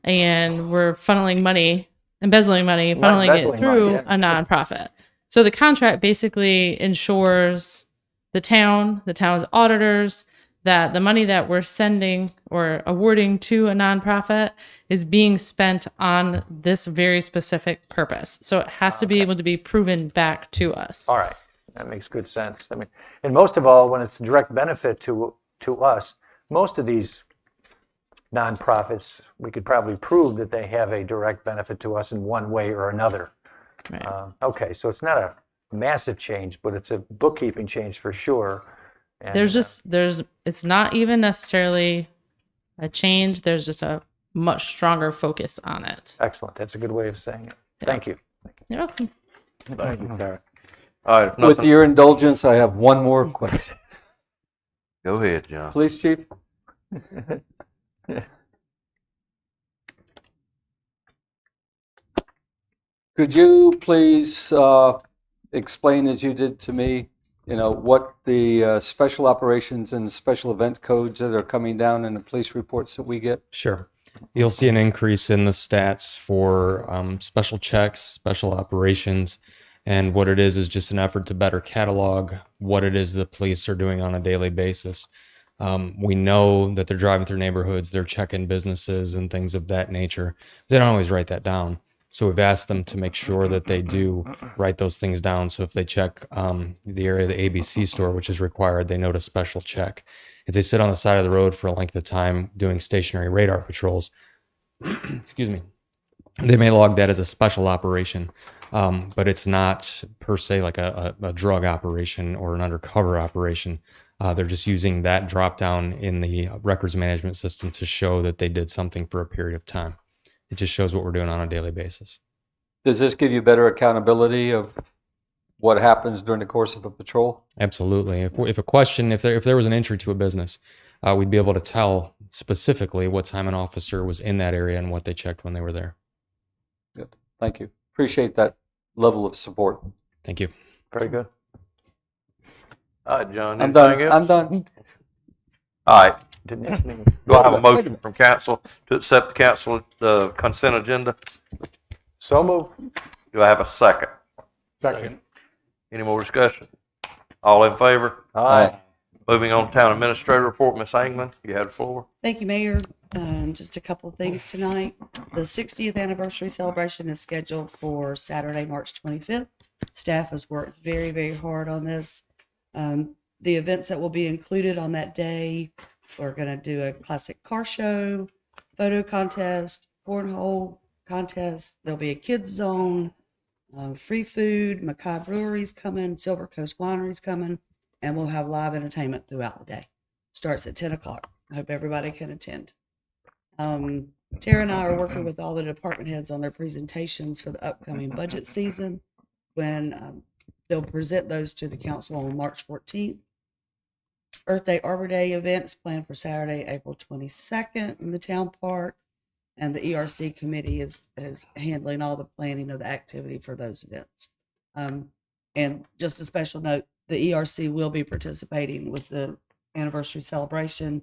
Speaker 8: and we're funneling money, embezzling money, funneling
Speaker 3: Embezzling
Speaker 8: it through
Speaker 3: money, yeah.
Speaker 8: a nonprofit. So the contract basically ensures the town's auditors, that the money that we're sending or awarding to a nonprofit is being spent on this very specific purpose. So it has to be able to be proven back to us.
Speaker 3: All right, that makes good sense. I mean, and most of all, when it's a direct benefit to us, most of these nonprofits, we could probably prove that they have a direct benefit to us in one way or another.
Speaker 8: Right.
Speaker 3: Okay, so it's not a massive change, but it's a bookkeeping change for sure. And,
Speaker 8: It's not even necessarily a change. There's just a much stronger focus on it.
Speaker 3: excellent. That's a good way of saying it. Thank you.
Speaker 8: You're welcome.
Speaker 3: Thank you, Karen.
Speaker 1: All right, if
Speaker 2: With
Speaker 1: nothing,
Speaker 2: your indulgence, I have one more question.
Speaker 1: go ahead, John.
Speaker 2: Police chief? Could you please explain, as you did to me, what the special operations and special event codes that are coming down in the police reports that we get?
Speaker 9: Sure. You'll see an increase in the stats for special checks, special operations, and what it is just an effort to better catalog what it is the police are doing on a daily basis. We know that they're driving through neighborhoods, they're checking businesses and things of that nature. They don't always write that down. So we've asked them to make sure that they do write those things down. So if they check the area of the ABC store, which is required, they note a special check. If they sit on the side of the road for a length of time doing stationary radar patrols, excuse me, they may log that as a special operation, but it's not per se like a drug operation or an undercover operation. They're just using that drop down in the records management system to show that they did something for a period of time. It just shows what we're doing on a daily basis.
Speaker 2: Does this give you better accountability of what happens during the course of a patrol?
Speaker 9: Absolutely. If there was an entry to a business, we'd be able to tell specifically what time an officer was in that area and what they checked when they were there.
Speaker 2: Good. Thank you. Appreciate that level of support.
Speaker 9: Thank you.
Speaker 3: Very good.
Speaker 1: All right, John.
Speaker 2: I'm
Speaker 1: anything
Speaker 2: done. I'm
Speaker 1: else?
Speaker 2: done.
Speaker 1: All right.
Speaker 3: Didn't
Speaker 1: Do I have a motion from council to accept the consent agenda?
Speaker 3: So move.
Speaker 1: Do I have a second?
Speaker 3: Second.
Speaker 1: Any more discussion? All in favor?
Speaker 2: Aye.
Speaker 1: Moving on to town administrator report, Ms. England, you have the floor.
Speaker 10: Thank you, Mayor. Just a couple of things tonight. The 60th anniversary celebration is scheduled for Saturday, March 25th. Staff has worked very, very hard on this. The events that will be included on that day, we're going to do a classic car show, photo contest, cornhole contest. There'll be a kids zone, free food. Mackay Brewery's coming, Silver Coast Winery's coming, and we'll have live entertainment throughout the day. Starts at 10 o'clock. I hope everybody can attend. Tara and I are working with all the department heads on their presentations for the upcoming budget season, when they'll present those to the council on March 14th. Earth Day, Arbor Day event is planned for Saturday, April 22nd in the town park. And the ERC committee is handling all the planning of the activity for those events. And just a special note, the ERC will be participating with the anniversary celebration.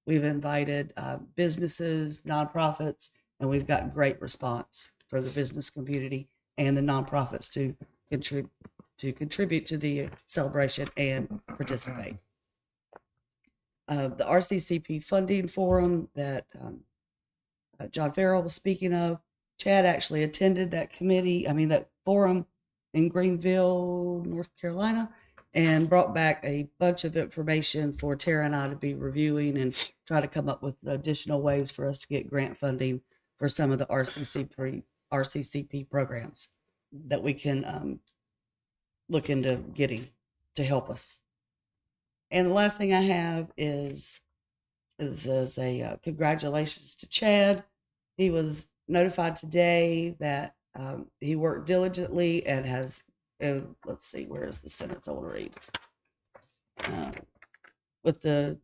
Speaker 10: We've invited businesses, nonprofits, and we've got great response for the business community and the nonprofits to contribute to the celebration and participate. The RCCP funding forum that John Farrell was speaking of, Chad actually attended that forum in Greenville, North Carolina, and brought back a bunch of information for Tara and I to be reviewing and try to come up with additional ways for us to get grant funding for some of the RCCP programs that we can look into getting to help us. And the last thing I have is a congratulations to Chad. He was notified today that he worked diligently and has, let's see, where is the sentence I want to read? With the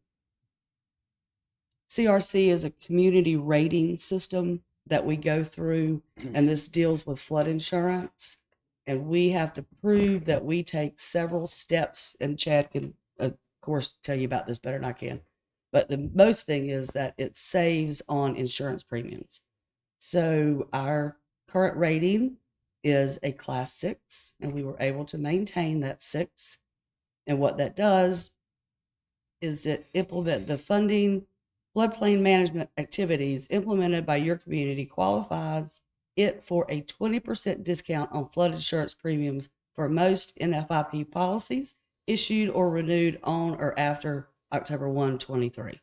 Speaker 10: CRC is a community rating system that we go through, and this deals with flood insurance. And we have to prove that we take several steps, and Chad can, of course, tell you about this better than I can. But the most thing is that it saves on insurance premiums. So our current rating is a class 6, and we were able to maintain that 6. And what that does is it implement the funding, floodplain management activities implemented by your community qualifies it for a 20% discount on flood insurance premiums for most NFIP policies issued or renewed on or after October 1, 23.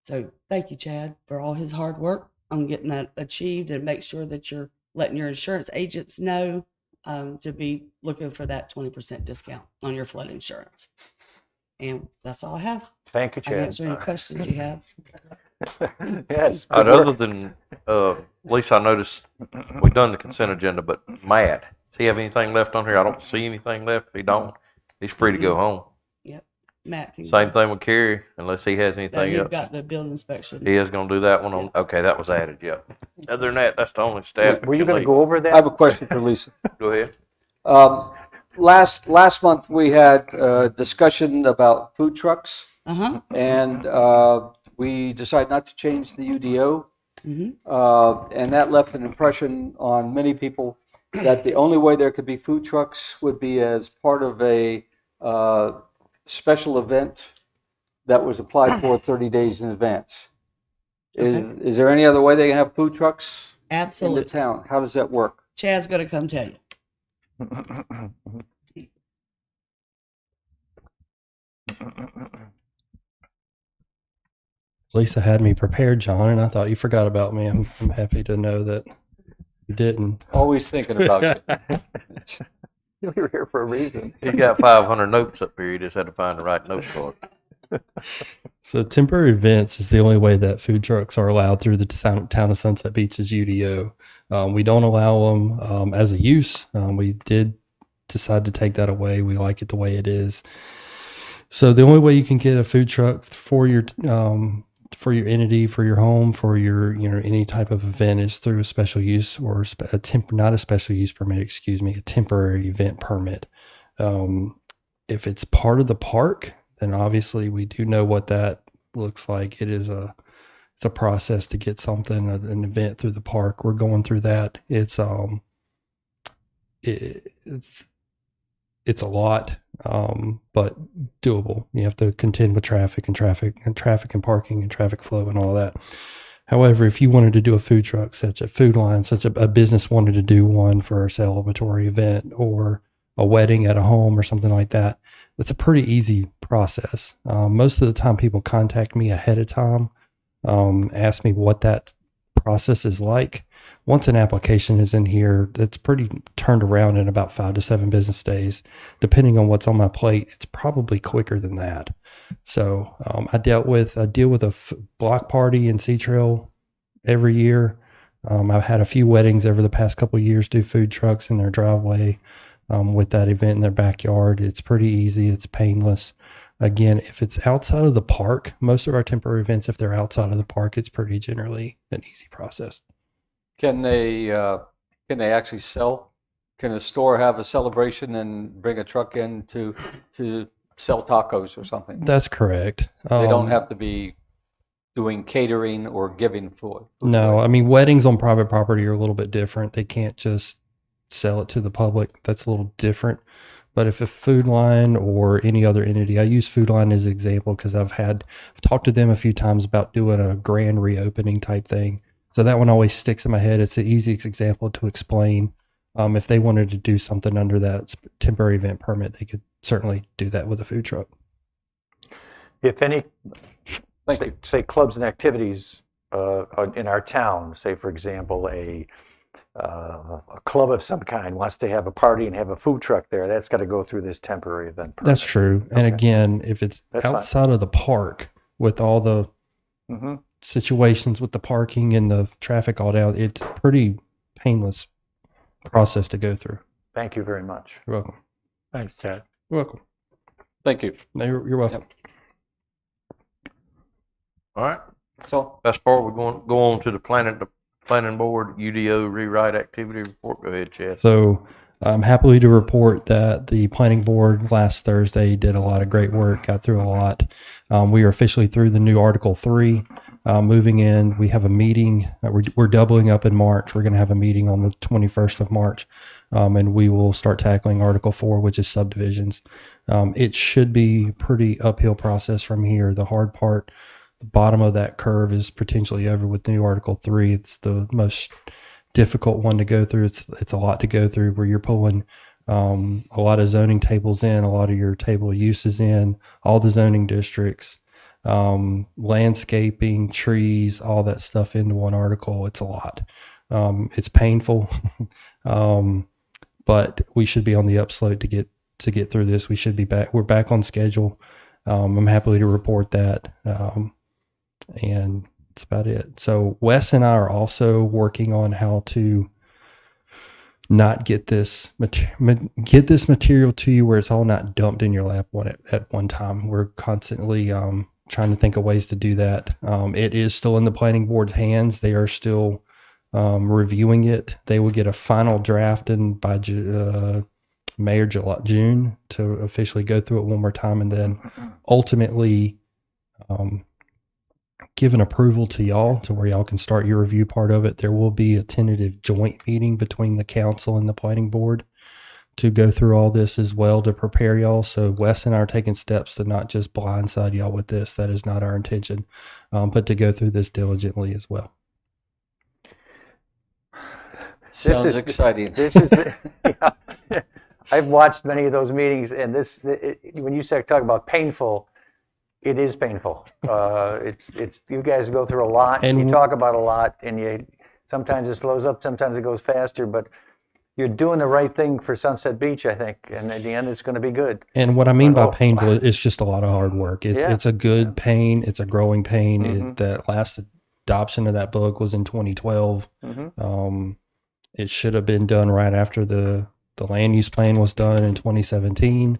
Speaker 10: So thank you, Chad, for all his hard work on getting that achieved, and make sure that you're letting your insurance agents know to be looking for that 20% discount on your flood insurance. And that's all I have.
Speaker 3: Thank you,
Speaker 10: I can
Speaker 3: Chad.
Speaker 10: answer any questions you have.
Speaker 3: Yes. good
Speaker 1: Other
Speaker 3: work.
Speaker 1: than, Lisa, I noticed we've done the consent agenda, but Matt, does he have anything left on here? I don't see anything left. If he don't, he's free to go home.
Speaker 10: Matt can
Speaker 1: Same thing with Kerry, unless he has anything
Speaker 10: He's
Speaker 1: else.
Speaker 10: got the building inspection.
Speaker 1: He is going to do that one on. Okay, that was added. Yeah. Other than that, that's the only staff. that
Speaker 3: Were you
Speaker 1: can
Speaker 3: going to
Speaker 1: leave.
Speaker 3: go over that?
Speaker 2: I have a question for Lisa.
Speaker 1: Go ahead.
Speaker 2: Last month, we had a discussion about food trucks, and we decided not to change the UDO. And that left an impression on many people that the only way there could be food trucks would be as part of a special event that was applied for 30 days in advance. Is there any other way they can have food trucks in the
Speaker 10: Absolutely.
Speaker 2: town? How does that work?
Speaker 10: Chad's going to come tell you.
Speaker 11: Lisa had me prepared, John, and I thought you forgot about me. I'm happy to know that you didn't.
Speaker 2: Always thinking about you.
Speaker 3: You're here for a reason.
Speaker 1: He got 500 notes up here. He just had to find the right note card.
Speaker 11: So temporary events is the only way that food trucks are allowed through the town of Sunset Beach's UDO. We don't allow them as a use. We did decide to take that away. We like it the way it is. So the only way you can get a food truck for your entity, for your home, for your any type of event is through a special use or not a special use permit, a temporary event permit. If it's part of the park, then obviously we do know what that looks like. It's a process to get something, an event through the park. We're going through that. It's a lot, but doable. You have to contend with traffic and parking and traffic flow and all that. However, if you wanted to do a food truck, such a business wanted to do one for a celebratory event or a wedding at a home or something like that, that's a pretty easy process. Most of the time people contact me ahead of time, ask me what that process is like. Once an application is in here, it's pretty turned around in about 5 to 7 business days. Depending on what's on my plate, it's probably quicker than that. So I deal with a block party in Sea Trail every year. I've had a few weddings over the past couple of years do food trucks in their driveway with that event in their backyard. It's pretty easy. It's painless. Again, if it's outside of the park, most of our temporary events, if they're outside of the park, it's pretty generally an easy process.
Speaker 2: Can they actually sell? Can a store have a celebration and bring a truck in to sell tacos or something?
Speaker 11: That's correct.
Speaker 2: They don't have to be doing catering or giving food.
Speaker 11: No, I mean, weddings on private property are a little bit different. They can't just sell it to the public. That's a little different. But if a Food Line or any other entity, I use Food Line as an example because I've talked to them a few times about doing a grand reopening type thing. So that one always sticks in my head. It's the easiest example to explain. If they wanted to do something under that temporary event permit, they could certainly do that with a food truck.
Speaker 3: If any, say clubs and activities in our town, say for example a club of some kind wants to have a party and have a food truck there, that's got to go through this temporary event permit.
Speaker 11: That's true. And again, if it's
Speaker 3: That's
Speaker 11: outside of the park with all the situations with the parking and the traffic all down, it's a pretty painless process to go through.
Speaker 3: Thank you very much.
Speaker 11: You're welcome.
Speaker 3: Thanks, Chad.
Speaker 11: You're welcome.
Speaker 2: Thank you.
Speaker 11: No, you're welcome.
Speaker 1: All right.
Speaker 2: So
Speaker 1: That's far. We're going to go on to the planning board UDO rewrite activity report. Go ahead, Chad.
Speaker 11: So I'm happy to report that the planning board last Thursday did a lot of great work, got through a lot. We are officially through the new Article 3. Moving in, we have a meeting. We're doubling up in March. We're going to have a meeting on the 21st of March, and we will start tackling Article 4, which is subdivisions. It should be a pretty uphill process from here. The hard part, the bottom of that curve is potentially over with new Article 3. It's the most difficult one to go through. It's a lot to go through where you're pulling a lot of zoning tables in, a lot of your table uses in, all the zoning districts, landscaping, trees, all that stuff into one article. It's a lot. It's painful, but we should be on the upslope to get through this. We should be back. We're back on schedule. I'm happy to report that. And that's about it. So Wes and I are also working on how to not get this material to you where it's all not dumped in your lap at one time. We're constantly trying to think of ways to do that. It is still in the planning board's hands. They are still reviewing it. They will get a final draft in by May or June to officially go through it one more time, and then ultimately give an approval to y'all to where y'all can start your review part of it. There will be a tentative joint meeting between the council and the planning board to go through all this as well to prepare y'all. So Wes and I are taking steps to not just blindside y'all with this. That is not our intention, but to go through this diligently as well.
Speaker 2: sounds exciting.
Speaker 3: This is, yeah. I've watched many of those meetings, and when you talk about painful, it is painful. It's you guys go through a lot, and you talk about a lot, and sometimes it slows up, sometimes it goes faster, but you're doing the right thing for Sunset Beach, I think, and at the end, it's going to be good.
Speaker 11: And what I mean by painful, it's just a lot of hard work. It's a good pain. It's a growing pain. That last adoption of that book was in 2012. It should have been done right after the land use plan was done in 2017.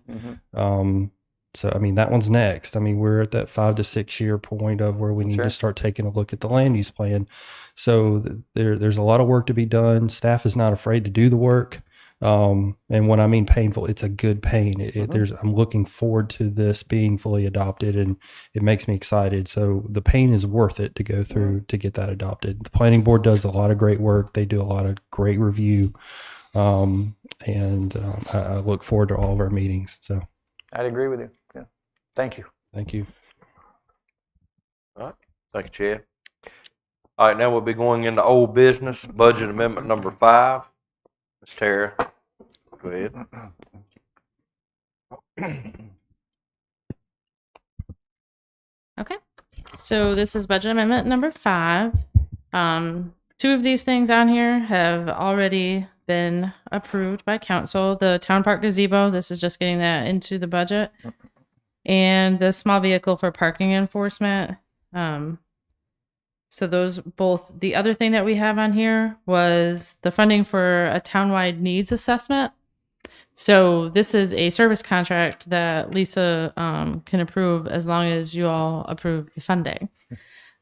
Speaker 11: So, I mean, that one's next. I mean, we're at that 5 to 6 year point of where we need to start taking a look at the land use plan. So there's a lot of work to be done. Staff is not afraid to do the work. And when I mean painful, it's a good pain. I'm looking forward to this being fully adopted, and it makes me excited. So the pain is worth it to go through to get that adopted. The planning board does a lot of great work. They do a lot of great review. I look forward to all of our meetings. So
Speaker 3: I'd agree with you. Yeah. Thank you.
Speaker 11: Thank you.
Speaker 1: All right. Thank you, Chad. All right, now we'll be going into old business, budget amendment number 5. Ms. Tara, go ahead.
Speaker 8: Okay. So this is budget amendment number 5. 2 of these things on here have already been approved by council. The town park gazebo, this is just getting that into the budget. And the small vehicle for parking enforcement. So those both, the other thing that we have on here was the funding for a townwide needs assessment. So this is a service contract that Lisa can approve as long as you all approve the funding.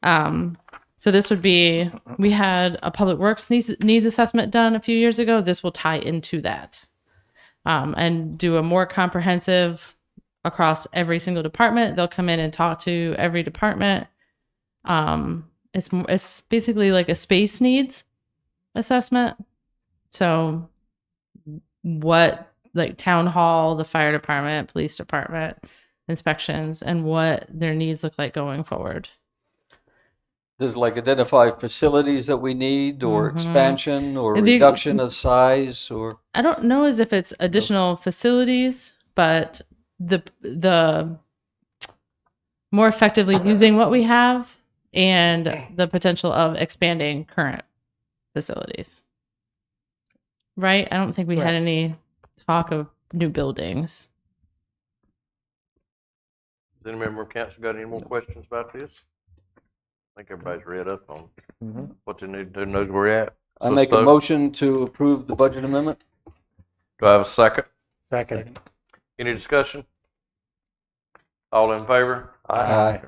Speaker 8: So this would be, we had a public works needs assessment done a few years ago. This will tie into that and do a more comprehensive across every single department. They'll come in and talk to every department. It's basically like a space needs assessment. So what, like town hall, the fire department, police department, inspections, and what their needs look like going forward.
Speaker 2: Does it like identify facilities that we need or
Speaker 8: Mhm.
Speaker 2: expansion or
Speaker 8: The-
Speaker 2: reduction of size or?
Speaker 8: I don't know as if it's additional facilities, but the more effectively using what we have and the potential of expanding current facilities. Right? I don't think we had any talk of new buildings.
Speaker 1: Does any member of council got any more questions about this? I think everybody's read up on what they need to know where we're at.
Speaker 2: I
Speaker 1: So
Speaker 2: make a
Speaker 1: stoked.
Speaker 2: motion to approve the budget amendment.
Speaker 1: Do I have a second?
Speaker 3: Second.
Speaker 1: Any discussion? All in favor?
Speaker 2: Aye.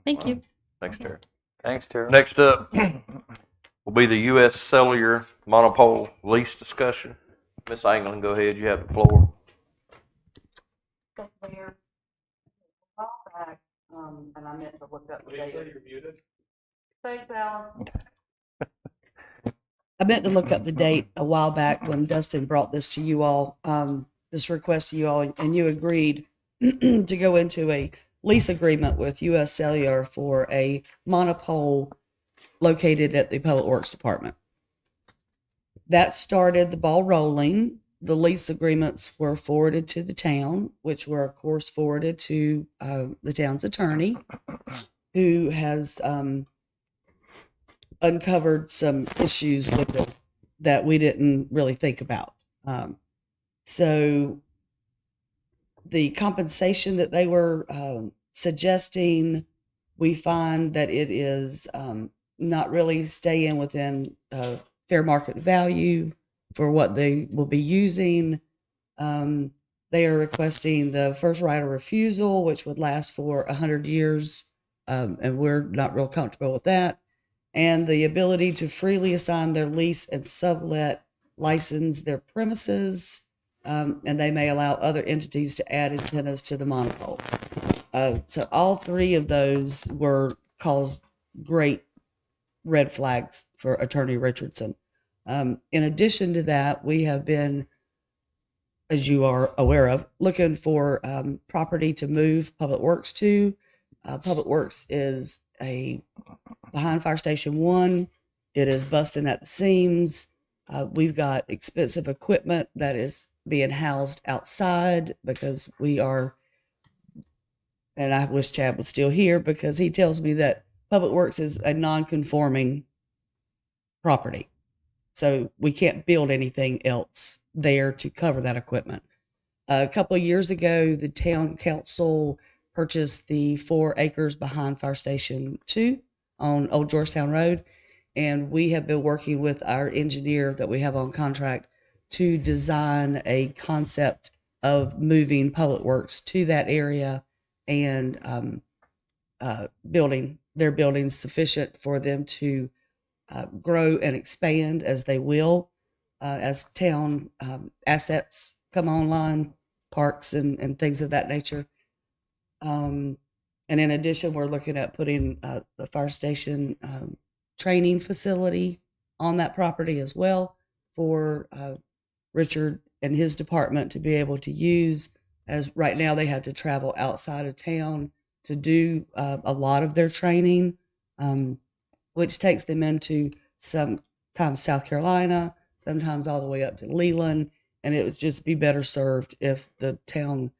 Speaker 8: Thank you.
Speaker 1: Thanks, Terry.
Speaker 3: Thanks, Terry.
Speaker 1: Next up will be the U.S. Cellular Monopole lease discussion. Ms. Anglin, go ahead. You have the floor.
Speaker 10: And I meant to look up the date. Thanks, Alan. I meant to look up the date a while back when Dustin brought this to you all, this request to you all, and you agreed to go into a lease agreement with U.S. Cellular for a monopole located at the Public Works Department. That started the ball rolling. The lease agreements were forwarded to the town, which were, of course, forwarded to the town's attorney, who has uncovered some issues with it that we didn't really think about. So the compensation that they were suggesting, we find that it is not really staying within fair market value for what they will be using. They are requesting the first right of refusal, which would last for 100 years, and we're not real comfortable with that. And the ability to freely assign their lease and sublet, license their premises, and they may allow other entities to add antennas to the monopole. So all 3 of those caused great red flags for Attorney Richardson. In addition to that, we have been, as you are aware of, looking for property to move Public Works to. Public Works is behind Fire Station 1. It is busting at the seams. We've got expensive equipment that is being housed outside because we are, and I wish Chad was still here because he tells me that Public Works is a non-conforming property. So we can't build anything else there to cover that equipment. A couple of years ago, the town council purchased the 4 acres behind Fire Station 2 on Old Georgetown Road. And we have been working with our engineer that we have on contract to design a concept of moving Public Works to that area and building their buildings sufficient for them to grow and expand as they will, as town assets come online, parks and things of that nature. And in addition, we're looking at putting the fire station training facility on that property as well for Richard and his department to be able to use, as right now they have to travel outside of town to do a lot of their training, which takes them into sometimes South Carolina, sometimes all the way up to Leland, and it would just be better served if the town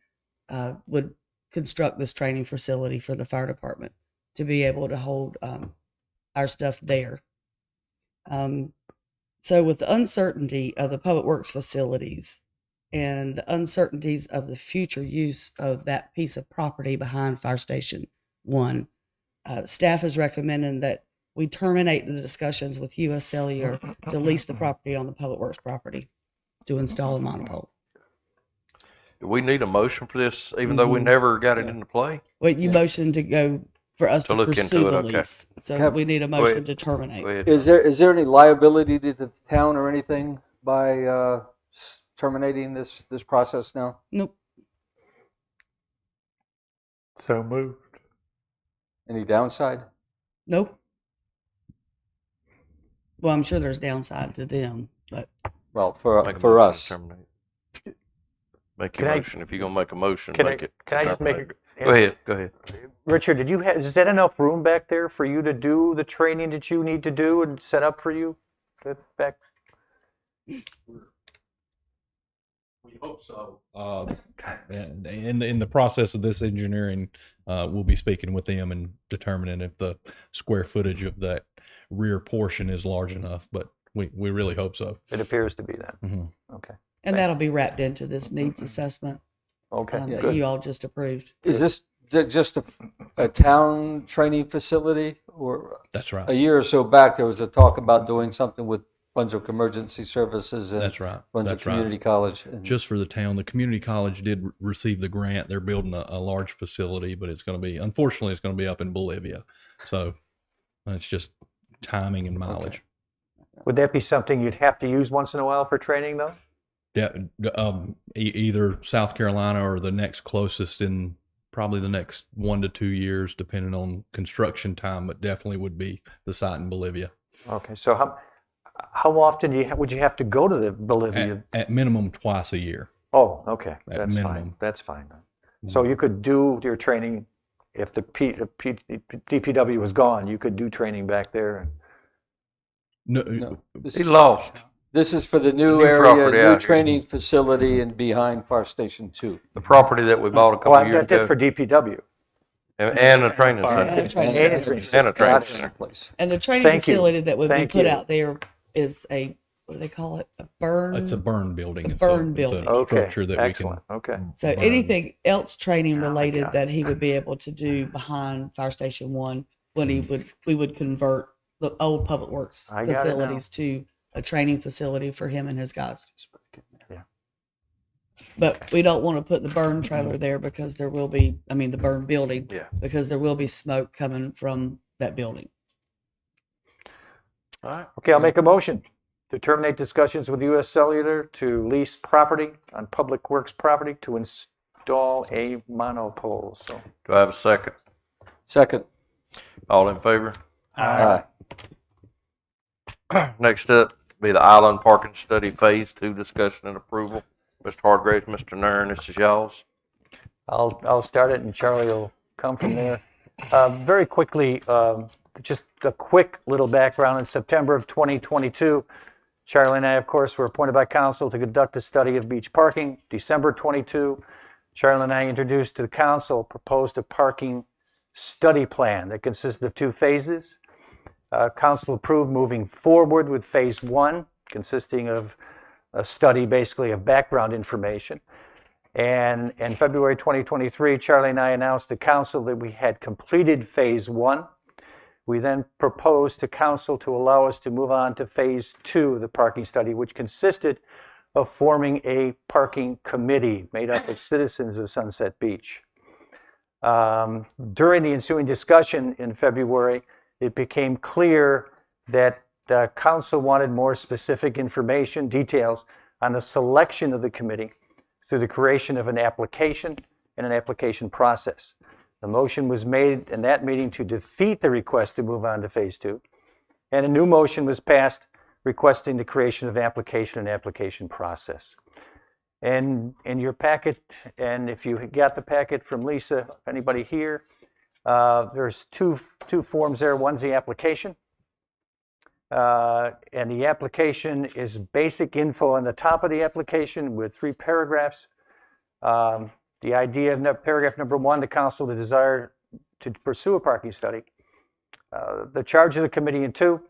Speaker 10: would construct this training facility for the fire department to be able to hold our stuff there. So with the uncertainty of the public works facilities and the uncertainties of the future use of that piece of property behind Fire Station 1, staff is recommending that we terminate the discussions with U.S. Cellular to lease the property on the public works property to install a monopole.
Speaker 1: Do we need a motion for this, even though we never got it into play?
Speaker 10: Well, you motioned to go for us
Speaker 1: To
Speaker 10: to
Speaker 1: look into
Speaker 10: pursue
Speaker 1: it,
Speaker 10: the
Speaker 1: okay.
Speaker 10: lease. So
Speaker 2: Have-
Speaker 10: we need a
Speaker 1: Go
Speaker 10: motion
Speaker 1: ahead.
Speaker 10: to terminate.
Speaker 1: Go ahead.
Speaker 2: Is there any liability to the town or anything by terminating this process now?
Speaker 10: Nope.
Speaker 3: So moved.
Speaker 2: Any downside?
Speaker 10: Nope. Well, I'm sure there's downside to them, but
Speaker 2: Well,
Speaker 1: Make
Speaker 2: for
Speaker 1: a motion to
Speaker 2: us.
Speaker 1: terminate. Make
Speaker 3: Can
Speaker 1: your
Speaker 3: I-
Speaker 1: motion. If you're gonna make a motion,
Speaker 3: Can I,
Speaker 1: make it.
Speaker 3: can I just make
Speaker 1: terminate.
Speaker 3: a,
Speaker 1: Go ahead, go ahead.
Speaker 3: Richard, is that enough room back there for you to do the training that you need to do and set up for you? Back,
Speaker 12: We hope so. And in the process of this engineering, we'll be speaking with them and determining if the square footage of that rear portion is large enough. But we really hope so.
Speaker 3: it appears to be that.
Speaker 12: Mhm.
Speaker 3: Okay.
Speaker 10: and that'll be wrapped into this needs assessment
Speaker 3: Okay,
Speaker 10: that
Speaker 3: good.
Speaker 10: you all just approved.
Speaker 2: Is this just a town training facility? Or
Speaker 12: That's
Speaker 2: a
Speaker 12: right.
Speaker 2: year or so back, there was a talk about doing something with Brunswick Emergency Services and
Speaker 12: That's right.
Speaker 2: Brunswick
Speaker 12: That's right.
Speaker 2: Community College. And
Speaker 12: Just for the town, the community college did receive the grant. They're building a large facility, but unfortunately, it's going to be up in Bolivia. So it's just timing and mileage.
Speaker 3: Would that be something you'd have to use once in a while for training, though?
Speaker 12: Yeah, either South Carolina or the next closest in probably the next 1 to 2 years, depending on construction time, but definitely would be the site in Bolivia.
Speaker 3: Okay, so how often would you have to go to the Bolivia?
Speaker 12: At minimum twice a year.
Speaker 3: Oh, okay,
Speaker 12: At
Speaker 3: that's fine.
Speaker 12: minimum.
Speaker 3: That's fine. So you could do your training if the DPW was gone. You could do training back there.
Speaker 2: No, this
Speaker 1: He
Speaker 2: is-
Speaker 1: lost
Speaker 2: This is for the new
Speaker 1: New
Speaker 2: area,
Speaker 1: property out
Speaker 2: new
Speaker 1: here.
Speaker 2: training facility and behind Fire Station 2.
Speaker 1: the property that we bought a couple
Speaker 3: Well,
Speaker 1: years
Speaker 3: that's
Speaker 1: ago,
Speaker 3: for DPW.
Speaker 1: and a training
Speaker 10: And
Speaker 1: center.
Speaker 10: a training
Speaker 3: And a
Speaker 10: center.
Speaker 3: training
Speaker 1: And a
Speaker 3: center.
Speaker 1: training
Speaker 3: Gotcha.
Speaker 1: center.
Speaker 2: Place.
Speaker 10: And the training
Speaker 3: Thank you.
Speaker 10: facility that would be
Speaker 3: Thank
Speaker 10: put
Speaker 3: you.
Speaker 10: out there is what do they call it? A burn.
Speaker 12: It's a burn building.
Speaker 10: A
Speaker 12: It's
Speaker 10: burn
Speaker 12: it's
Speaker 10: building.
Speaker 12: a
Speaker 3: Okay,
Speaker 12: structure that
Speaker 3: excellent.
Speaker 12: we
Speaker 3: Okay.
Speaker 12: can.
Speaker 10: So
Speaker 12: burn.
Speaker 10: anything else training
Speaker 3: Oh,
Speaker 10: related
Speaker 3: God.
Speaker 10: that he would be able to do behind Fire Station 1 when we would convert the old public works
Speaker 3: I got it now.
Speaker 10: facilities to a training facility for him and his guys.
Speaker 3: Yeah.
Speaker 10: But we don't want to put the burn trailer there because there will be, the burn building,
Speaker 1: Yeah.
Speaker 10: because there will be smoke coming from that building.
Speaker 1: All right.
Speaker 3: Okay, I'll make a motion to terminate discussions with U.S. Cellular to lease property on Public Works property to install a monopole. So,
Speaker 1: Do I have a second?
Speaker 2: Second.
Speaker 1: All in favor?
Speaker 2: Aye.
Speaker 1: Next up be the Island Parking Study Phase 2 discussion and approval. Mr. Hargraves, Mr. Nairn, this is y'all's.
Speaker 3: I'll start it, and Charlie will come from there. Very quickly, just a quick little background. In September of 2022, Charlie and I, of course, were appointed by council to conduct a study of beach parking. December 22, Charlie and I introduced to the council, proposed a parking study plan that consisted of 2 phases. Council approved moving forward with phase 1, consisting of a study basically of background information. And in February 2023, Charlie and I announced to council that we had completed phase 1. We then proposed to council to allow us to move on to phase 2 of the parking study, which consisted of forming a parking committee made up of citizens of Sunset Beach. During the ensuing discussion in February, it became clear that the council wanted more specific information, details on the selection of the committee through the creation of an application and an application process. The motion was made in that meeting to defeat the request to move on to phase 2, and a new motion was passed requesting the creation of application and application process. And in your packet, and if you got the packet from Lisa, anybody here, there's two forms there. One's the application, and the application is basic info on the top of the application with 3 paragraphs. The idea of paragraph number 1, the council, the desire to pursue a parking study. The charge of the committee in 2,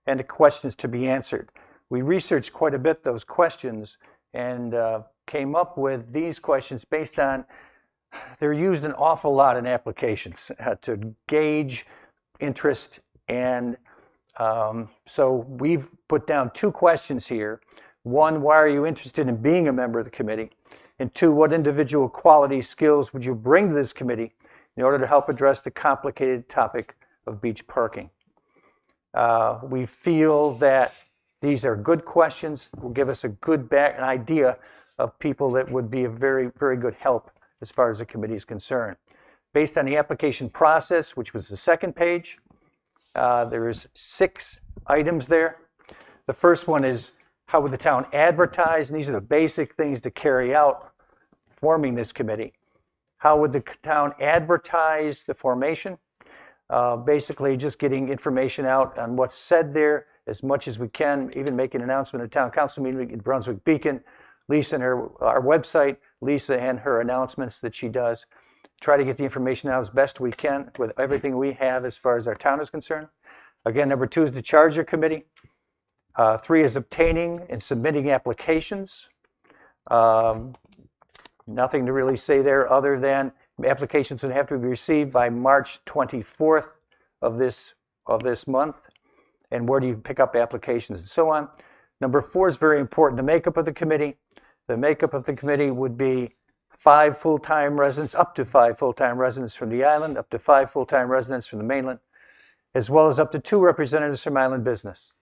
Speaker 3: and the questions to be answered. We researched quite a bit those questions and came up with these questions based on, they're used an awful lot in applications to gauge interest. And so we've put down 2 questions here. 1, why are you interested in being a member of the committee? And 2, what individual qualities, skills would you bring to this committee in order to help address the complicated topic of beach parking? We feel that these are good questions, will give us a good an idea of people that would be a very, very good help as far as the committee is concerned. Based on the application process, which was the 2nd page, there is 6 items there. The first one is, how would the town advertise? And these are the basic things to carry out forming this committee. How would the town advertise the formation? Basically just getting information out on what's said there as much as we can, even make an announcement at town council meeting in Brunswick Beacon, Lisa and our website, Lisa and her announcements that she does. Try to get the information out as best we can with everything we have as far as our town is concerned. Again, number 2 is the charger committee. 3 is obtaining and submitting applications. Nothing to really say there other than applications would have to be received by March 24th of this month. And where do you pick up applications and so on. Number 4 is very important, the makeup of the committee. The makeup of the committee would be 5 full-time residents, up to 5 full-time residents from the island, up to 5 full-time residents from the mainland, as well as up to 2 representatives from island business,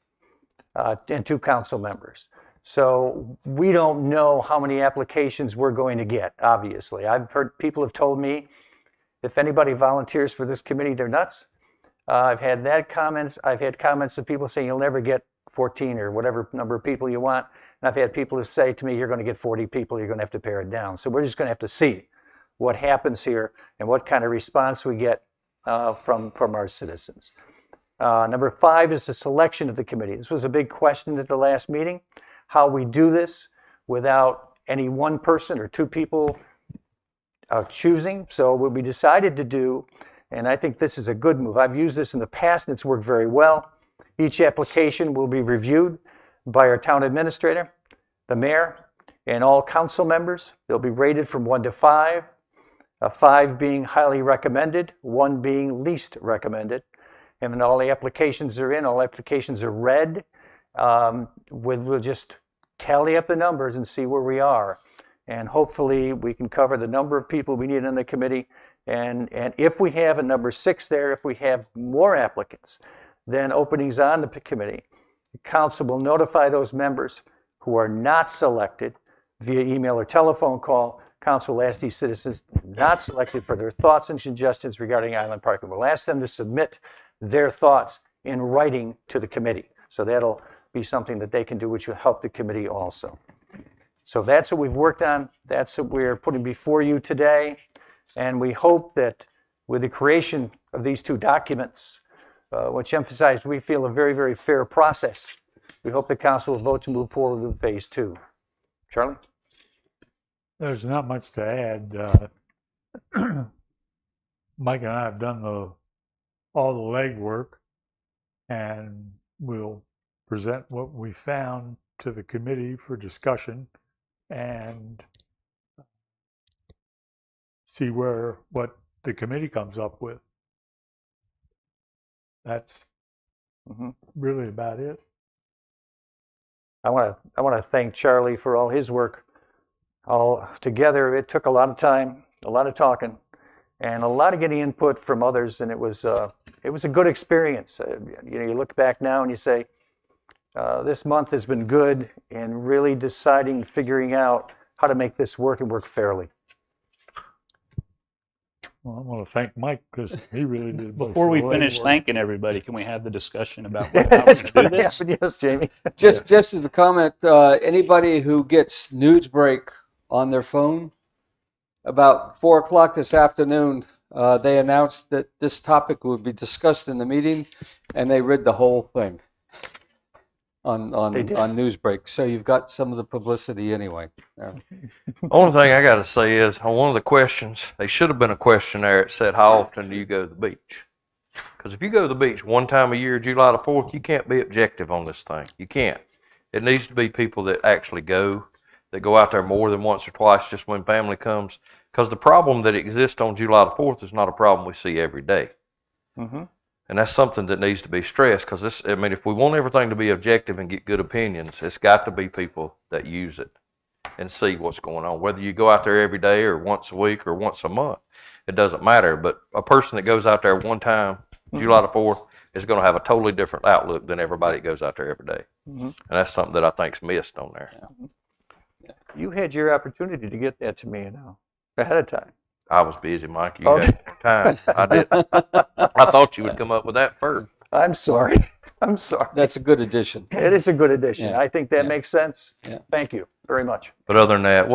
Speaker 3: and 2 council members. So we don't know how many applications we're going to get, obviously. I've heard people have told me if anybody volunteers for this committee, they're nuts. I've had comments of people saying you'll never get 14 or whatever number of people you want. And I've had people who say to me, you're going to get 40 people, you're going to have to pare it down. So we're just going to have to see what happens here and what kind of response we get from our citizens. Number 5 is the selection of the committee. This was a big question at the last meeting, how we do this without any one person or 2 people choosing. So what we decided to do, and I think this is a good move. I've used this in the past and it's worked very well. Each application will be reviewed by our town administrator, the mayor, and all council members. They'll be rated from 1 to 5, 5 being highly recommended, 1 being least recommended. And when all the applications are in, all applications are read, we'll just tally up the numbers and see where we are. And hopefully we can cover the number of people we need on the committee. And if we have a number 6 there, if we have more applicants than openings on the committee, the council will notify those members who are not selected via email or telephone call. Council will ask these citizens not selected for their thoughts and suggestions regarding island parking. We'll ask them to submit their thoughts in writing to the committee. So that'll be something that they can do, which will help the committee also. So that's what we've worked on. That's what we're putting before you today. And we hope that with the creation of these 2 documents, which emphasize we feel a very, very fair process, we hope the council will vote to move forward with phase 2. Charlie?
Speaker 13: There's not much to add. Mike and I have done all the legwork, and we'll present what we found to the committee for discussion and see what the committee comes up with. That's really about it.
Speaker 3: I want to thank Charlie for all his work. All together, it took a lot of time, a lot of talking, and a lot of getting input from others, and it was a good experience. You look back now and you say, this month has been good in really deciding, figuring out how to make this work and work fairly.
Speaker 13: Well, I want to thank Mike because he really did.
Speaker 14: Before we finish thanking everybody, can we have the discussion about how we're going to do this?
Speaker 3: Yes, Jamie.
Speaker 2: Just as a comment, anybody who gets Newsbreak on their phone, about 4 o'clock this afternoon, they announced that this topic would be discussed in the meeting, and they read the whole thing on Newsbreak. So you've got some of the publicity anyway. Yeah.
Speaker 1: Only thing I got to say is on one of the questions, they should have been a questionnaire that said, how often do you go to the beach? Because if you go to the beach one time a year, July the 4th, you can't be objective on this thing. You can't. It needs to be people that actually go, that go out there more than once or twice just when family comes. Because the problem that exists on July the 4th is not a problem we see every day.
Speaker 3: Mm-hmm.
Speaker 1: And that's something that needs to be stressed because this, I mean, if we want everything to be objective and get good opinions, it's got to be people that use it and see what's going on. Whether you go out there every day or once a week or once a month, it doesn't matter. But a person that goes out there one time, July the 4th, is going to have a totally different outlook than everybody that goes out there every day.
Speaker 3: Mm-hmm.
Speaker 1: And that's something that I think's missed on there.
Speaker 3: You had your opportunity to get that to me, ahead of time.
Speaker 1: I was busy, Mike. You
Speaker 3: Okay.
Speaker 1: had more time. I did. I thought you would come up with that first.
Speaker 3: I'm sorry. I'm sorry.
Speaker 2: That's a good addition.
Speaker 3: It is a good addition.
Speaker 2: Yeah.
Speaker 3: I think that
Speaker 2: Yeah.
Speaker 3: makes sense.
Speaker 2: Yeah.
Speaker 3: Thank you very much.
Speaker 1: But other than that,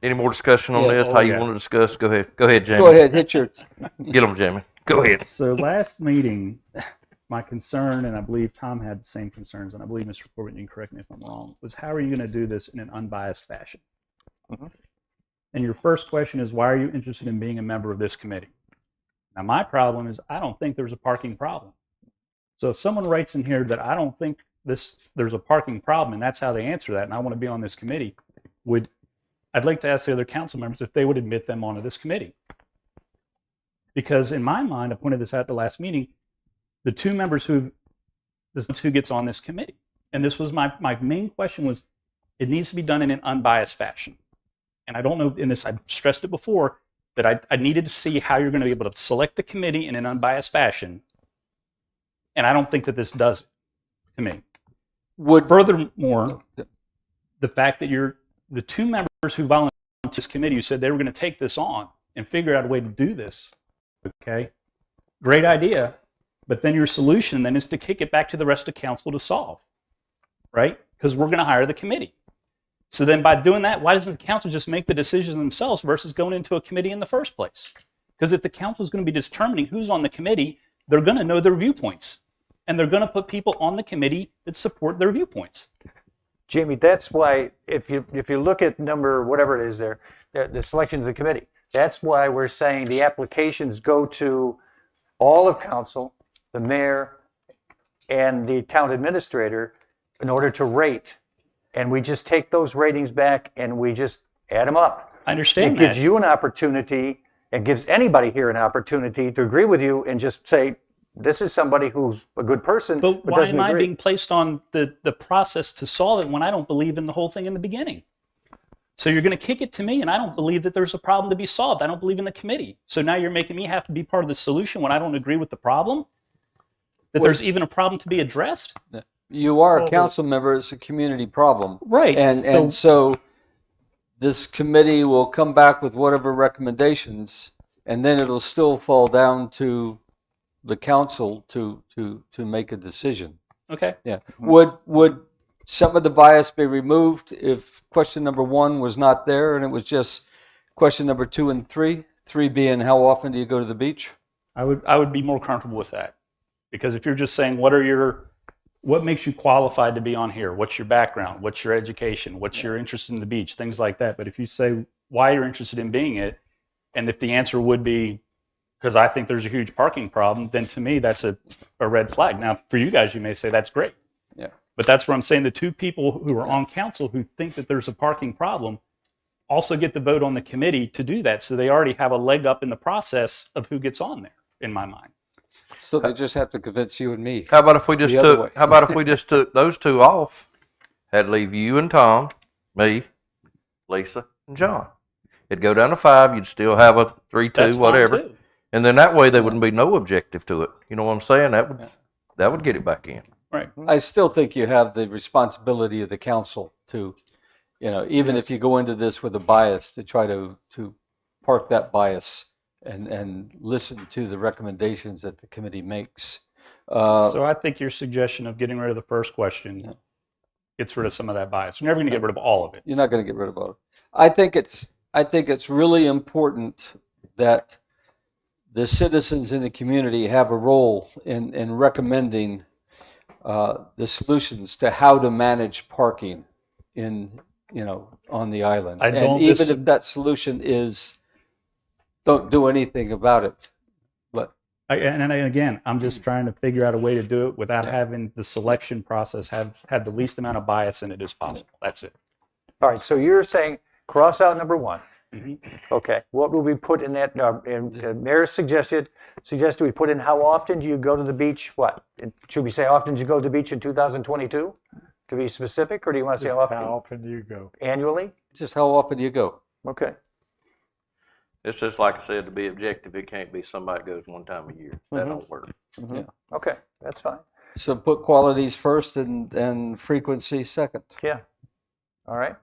Speaker 1: any more discussion on
Speaker 2: Yeah.
Speaker 1: this?
Speaker 12: Oh,
Speaker 1: How you
Speaker 12: yeah.
Speaker 1: want to discuss? Go ahead. Go ahead, Jamie.
Speaker 2: Go ahead, hit your.
Speaker 1: Get them, Jamie. Go ahead.
Speaker 15: So last meeting, my concern, and I believe Tom had the same concerns, and I believe Mr. Corbett, you can correct me if I'm wrong, was how are you going to do this in an unbiased fashion?
Speaker 3: Mhm.
Speaker 15: And your first question is, why are you interested in being a member of this committee? Now, my problem is I don't think there's a parking problem. So if someone writes in here that I don't think there's a parking problem, and that's how they answer that, and I want to be on this committee, I'd like to ask the other council members if they would admit them onto this committee. Because in my mind, I pointed this out at the last meeting, the two members who gets on this committee. And this was my main question was, it needs to be done in an unbiased fashion. And I don't know, in this, I've stressed it before, that I needed to see how you're going to be able to select the committee in an unbiased fashion. And I don't think that this does it, to me. Furthermore, the fact that the two members who volunteered this committee who said they were going to take this on and figure out a way to do this, okay? Great idea. But then your solution then is to kick it back to the rest of council to solve, right? Because we're going to hire the committee. So then by doing that, why doesn't the council just make the decisions themselves versus going into a committee in the first place? Because if the council is going to be determining who's on the committee, they're going to know their viewpoints. And they're going to put people on the committee that support their viewpoints.
Speaker 3: Jamie, that's why if you look at number, whatever it is there, the selection of the committee, that's why we're saying the applications go to all of council, the mayor, and the town administrator in order to rate. And we just take those ratings back and we just add them up.
Speaker 15: I understand
Speaker 3: that. It gives
Speaker 15: that.
Speaker 3: you an opportunity, and gives anybody here an opportunity to agree with you and just say, this is somebody who's a good person,
Speaker 15: But why
Speaker 3: doesn't
Speaker 15: am I
Speaker 3: agree.
Speaker 15: being placed on the process to solve it when I don't believe in the whole thing in the beginning? So you're going to kick it to me, and I don't believe that there's a problem to be solved. I don't believe in the committee. So now you're making me have to be part of the solution when I don't agree with the problem? That there's even a problem to be addressed?
Speaker 2: You are a council member. It's a community problem.
Speaker 15: Right.
Speaker 2: And so this committee will come back with whatever recommendations, and then it'll still fall down to the council to make a decision.
Speaker 15: Okay.
Speaker 2: Yeah. Would some of the bias be removed if question number 1 was not there and it was just question number 2 and 3? 3 being how often do you go to the beach?
Speaker 15: I would be more comfortable with that. Because if you're just saying, what makes you qualified to be on here? What's your background? What's your education? What's your interest in the beach? Things like that. But if you say why you're interested in being it, and if the answer would be because I think there's a huge parking problem, then to me that's a red flag. Now for you guys, you may say that's great.
Speaker 2: Yeah.
Speaker 15: But that's where I'm saying the two people who are on council who think that there's a parking problem also get the vote on the committee to do that. So they already have a leg up in the process of who gets on there, in my mind.
Speaker 2: So they just have to convince you and me.
Speaker 1: How about if we just
Speaker 2: The other way.
Speaker 1: How about if we just took those two off? Had to leave you and Tom, me, Lisa, and John. It'd go down to 5. You'd still have a 3-2,
Speaker 15: That's fine,
Speaker 1: whatever.
Speaker 15: too.
Speaker 1: And then that way there wouldn't be no objective to it. You know what I'm saying? That would get it back in.
Speaker 15: Right.
Speaker 2: I still think you have the responsibility of the council to, even if you go into this with a bias, to try to park that bias and listen to the recommendations that the committee makes.
Speaker 15: So I think your suggestion of getting rid of the first question gets rid of some of that bias. You're never going to get rid of all of it.
Speaker 2: You're not going to get rid of all of it. I think it's really important that the citizens in the community have a role in recommending the solutions to how to manage parking on the island. And even if that solution is don't do anything about it, but
Speaker 15: And again, I'm just trying to figure out a way to do it without having the selection process have the least amount of bias in it as possible. That's it.
Speaker 3: All right, so you're saying cross out number one.
Speaker 15: Mhm.
Speaker 3: Okay, what will we put in that? And Mayor suggested we put in how often do you go to the beach? What should we say? Often do you go to the beach in 2022? To be specific, or do you want to say
Speaker 13: Just
Speaker 3: how often?
Speaker 13: how often do you go?
Speaker 3: Annually?
Speaker 2: Just how often do you go?
Speaker 3: Okay.
Speaker 1: It's just like I said, to be objective, it can't be somebody goes one time a year. That
Speaker 3: Mhm.
Speaker 1: don't work.
Speaker 2: Yeah.
Speaker 3: Okay, that's fine.
Speaker 2: So put qualities first and frequency second.
Speaker 3: Yeah. All right.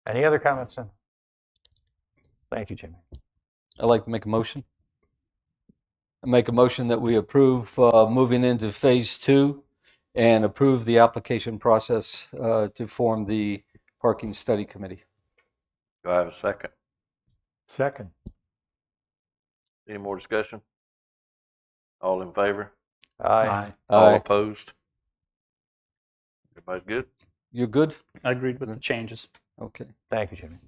Speaker 3: Any other comments? Then? Thank you, Jimmy.
Speaker 2: I'd like to make a motion. I make a motion that we approve moving into phase 2 and approve the application process to form the parking study committee.
Speaker 1: Do I have a second?
Speaker 13: Second.
Speaker 1: Any more discussion? All in favor?
Speaker 3: Aye.
Speaker 1: All opposed? Everybody's good?
Speaker 2: You're good?
Speaker 14: I agreed with the changes.
Speaker 2: Okay.
Speaker 3: Thank you, Jimmy.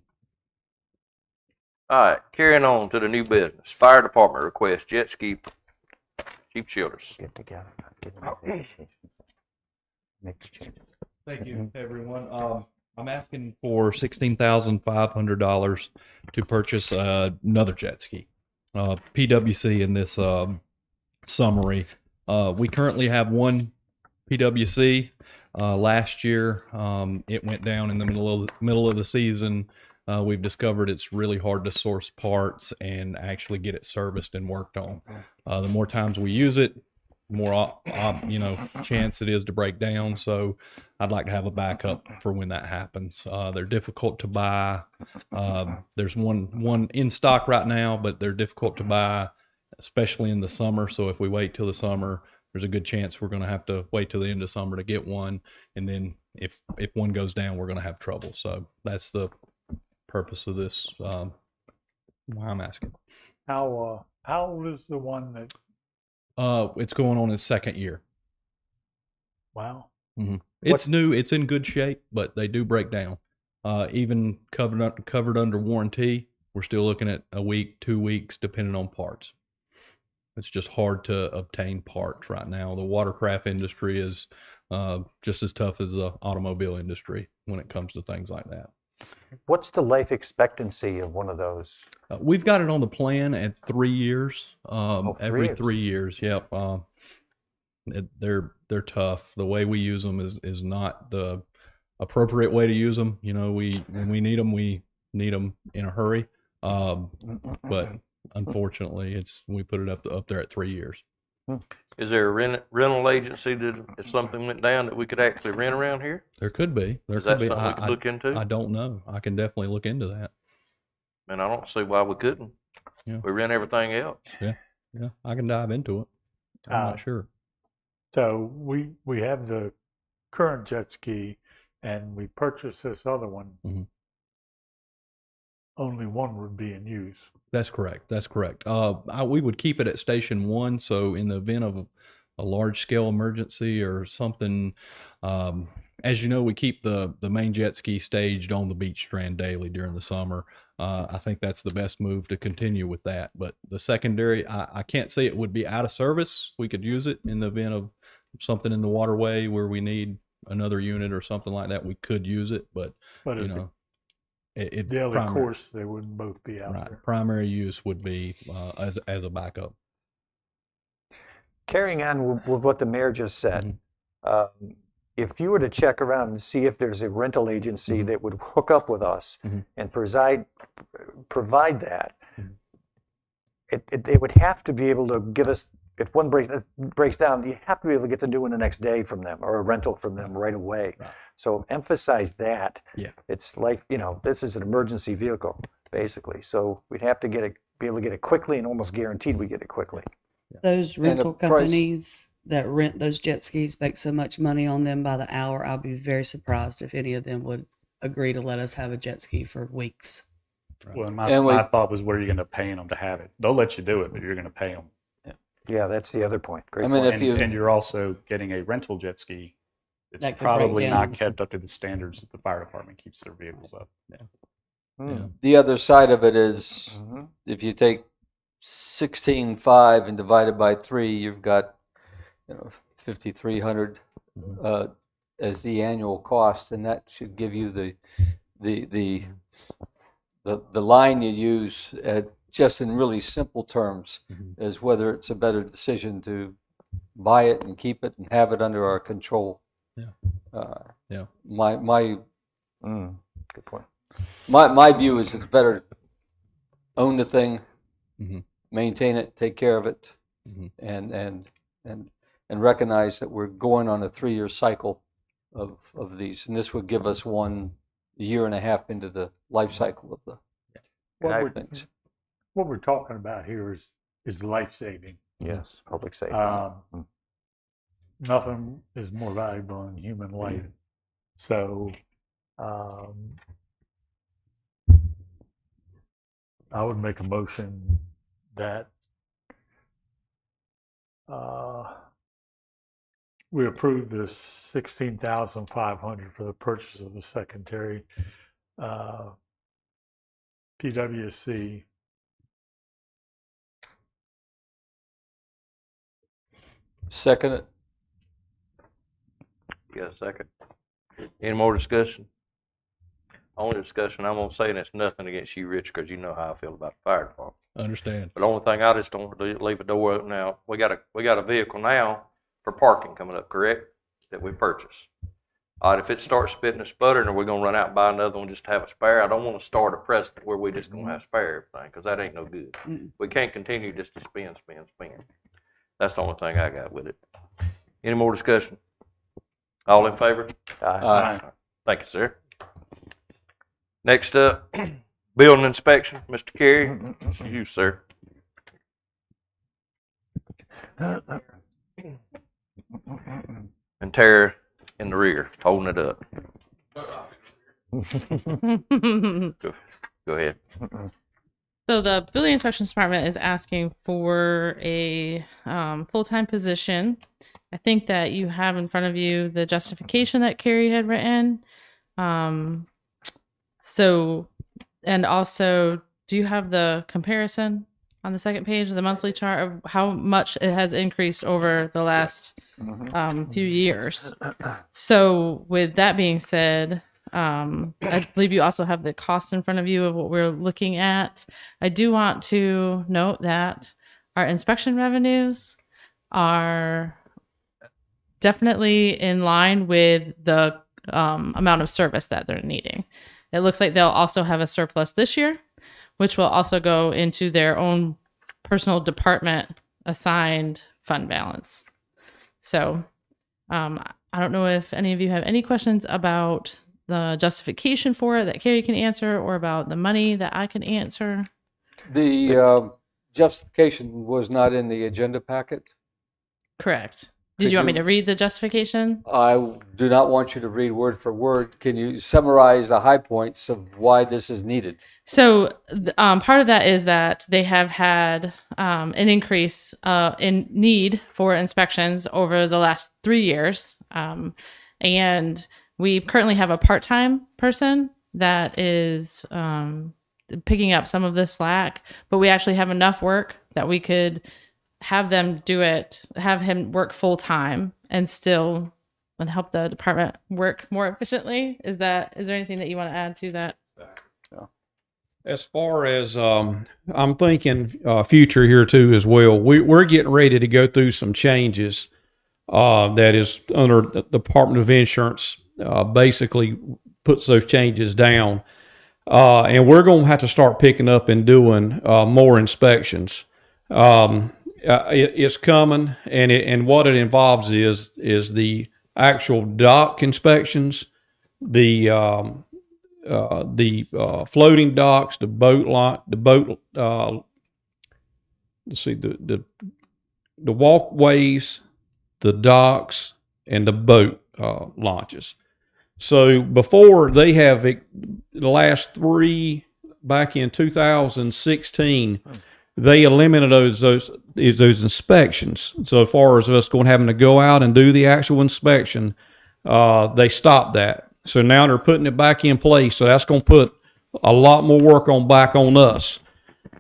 Speaker 1: All right, carrying on to the new business. Fire department request jet ski. Chief Childers.
Speaker 3: Get together. Make the changes.
Speaker 12: Thank you, everyone. I'm asking for $16,500 to purchase another jet ski. PWC in this summary. We currently have one PWC. Last year, it went down in the middle of the season. We've discovered it's really hard to source parts and actually get it serviced and worked on. The more times we use it, the more chance it is to break down. So I'd like to have a backup for when that happens. They're difficult to buy. There's one in stock right now, but they're difficult to buy, especially in the summer. So if we wait till the summer, there's a good chance we're going to have to wait till the end of summer to get one. And then if one goes down, we're going to have trouble. So that's the purpose of this. Why I'm asking.
Speaker 13: How old is the one that?
Speaker 12: It's going on its second year.
Speaker 13: Wow.
Speaker 12: Mm-hmm. It's new. It's in good shape, but they do break down. Even covered under warranty, we're still looking at a week, 2 weeks, depending on parts. It's just hard to obtain parts right now. The watercraft industry is just as tough as the automobile industry when it comes to things like that.
Speaker 3: What's the life expectancy of one of those?
Speaker 12: We've got it on the plan at 3 years.
Speaker 3: 3
Speaker 12: Every
Speaker 3: years.
Speaker 12: 3 years, yep. They're tough. The way we use them is not the appropriate way to use them. You know, when we need them in a hurry. But unfortunately, we put it up there at 3 years.
Speaker 1: Is there a rental agency that if something went down that we could actually rent around here?
Speaker 12: There could be.
Speaker 1: Is that something we could look into?
Speaker 12: I don't know. I can definitely look into that.
Speaker 1: And I don't see why we couldn't.
Speaker 12: Yeah.
Speaker 1: We rent everything else.
Speaker 12: Yeah, I can dive into it. I'm not sure.
Speaker 13: So we have the current jet ski, and we purchased this other one.
Speaker 12: Mm-hmm.
Speaker 13: Only one would be in use.
Speaker 12: That's correct. We would keep it at Station 1, so in the event of a large-scale emergency or something, as you know, we keep the main jet ski staged on the beach strand daily during the summer. I think that's the best move to continue with that. But the secondary, I can't say it would be out of service. We could use it in the event of something in the waterway where we need another unit or something like that. We could use it, but you know.
Speaker 13: Daily course, they wouldn't both be out there.
Speaker 12: Primary use would be as a backup.
Speaker 3: Carrying on with what the mayor just said, if you were to check around and see if there's a rental agency that would hook up with us and provide that, they would have to be able to give us, if one breaks down, you have to be able to get the new one the next day from them or a rental from them right away. Right. So emphasize that.
Speaker 12: Yeah.
Speaker 3: It's like, this is an emergency vehicle, basically. So we'd have to be able to get it quickly, and almost guaranteed we get it quickly.
Speaker 10: Those rental companies that rent those jet skis make so much money on them by the hour. I'll be very surprised if any of them would agree to let us have a jet ski for weeks.
Speaker 15: Right. Well, my thought was, where are you going to pay them to have it? They'll let you do it, but you're going to pay them.
Speaker 3: Yeah, that's the other point. Great point.
Speaker 15: And you're also getting a rental jet ski. It's probably not kept up to the standards that the fire department keeps their vehicles up.
Speaker 12: Yeah.
Speaker 2: The other side of it is if you take 16.5 and divide it by 3, you've got 5,300 as the annual cost, and that should give you the line you use just in really simple terms as whether it's a better decision to buy it and keep it and have it under our control. My
Speaker 3: good point.
Speaker 2: My view is it's better to own the thing, maintain it, take care of it, and recognize that we're going on a 3-year cycle of these, and this would give us 1 year and a half into the life cycle of the things.
Speaker 13: What we're talking about here is life saving.
Speaker 3: Yes, public safety.
Speaker 13: Nothing is more valuable than human life. So I would make a motion that we approve this $16,500 for the purchase of the secondary PWC.
Speaker 2: Second it.
Speaker 1: You got a second? Any more discussion? Only discussion I'm gonna say, and it's nothing against you, Rich, because you know how I feel about the fire department.
Speaker 12: Understand.
Speaker 1: But the only thing I just don't want to do is leave a door open now. We got a vehicle now for parking coming up, correct? That we purchased. All right, if it starts spitting and sputtering, are we gonna run out and buy another one just to have a spare? I don't want to start a precedent where we just gonna have spare everything, because that ain't no good. We can't continue just to spin. That's the only thing I got with it. Any more discussion? All in favor?
Speaker 3: Aye.
Speaker 1: Thank you, sir. Next up, building inspection, Mr. Carey. This is you, sir. And Tara in the rear, holding it up. Go ahead.
Speaker 8: So the building inspections department is asking for a full-time position. I think that you have in front of you the justification that Carrie had written. So, and also, do you have the comparison on the second page of the monthly chart of how much it has increased over the last few years? So with that being said, I believe you also have the cost in front of you of what we're looking at. I do want to note that our inspection revenues are definitely in line with the amount of service that they're needing. It looks like they'll also have a surplus this year, which will also go into their own personal department assigned fund balance. So I don't know if any of you have any questions about the justification for it that Carrie can answer, or about the money that I can answer.
Speaker 2: The justification was not in the agenda packet.
Speaker 8: Correct. Did you want me to read the justification?
Speaker 2: I do not want you to read word for word. Can you summarize the high points of why this is needed?
Speaker 8: So part of that is that they have had an increase in need for inspections over the last 3 years. And we currently have a part-time person that is picking up some of the slack, but we actually have enough work that we could have them do it, have him work full-time and still and help the department work more efficiently. Is there anything that you want to add to that?
Speaker 7: As far as I'm thinking future here too as well, we're getting ready to go through some changes that is under the Department of Insurance basically puts those changes down. And we're going to have to start picking up and doing more inspections. It's coming, and what it involves is the actual dock inspections, the floating docks, the walkways, the docks, and the boat launches. So before, they have the last three, back in 2016, they eliminated those inspections. So as far as us having to go out and do the actual inspection, they stopped that. So now they're putting it back in place. So that's going to put a lot more work back on us.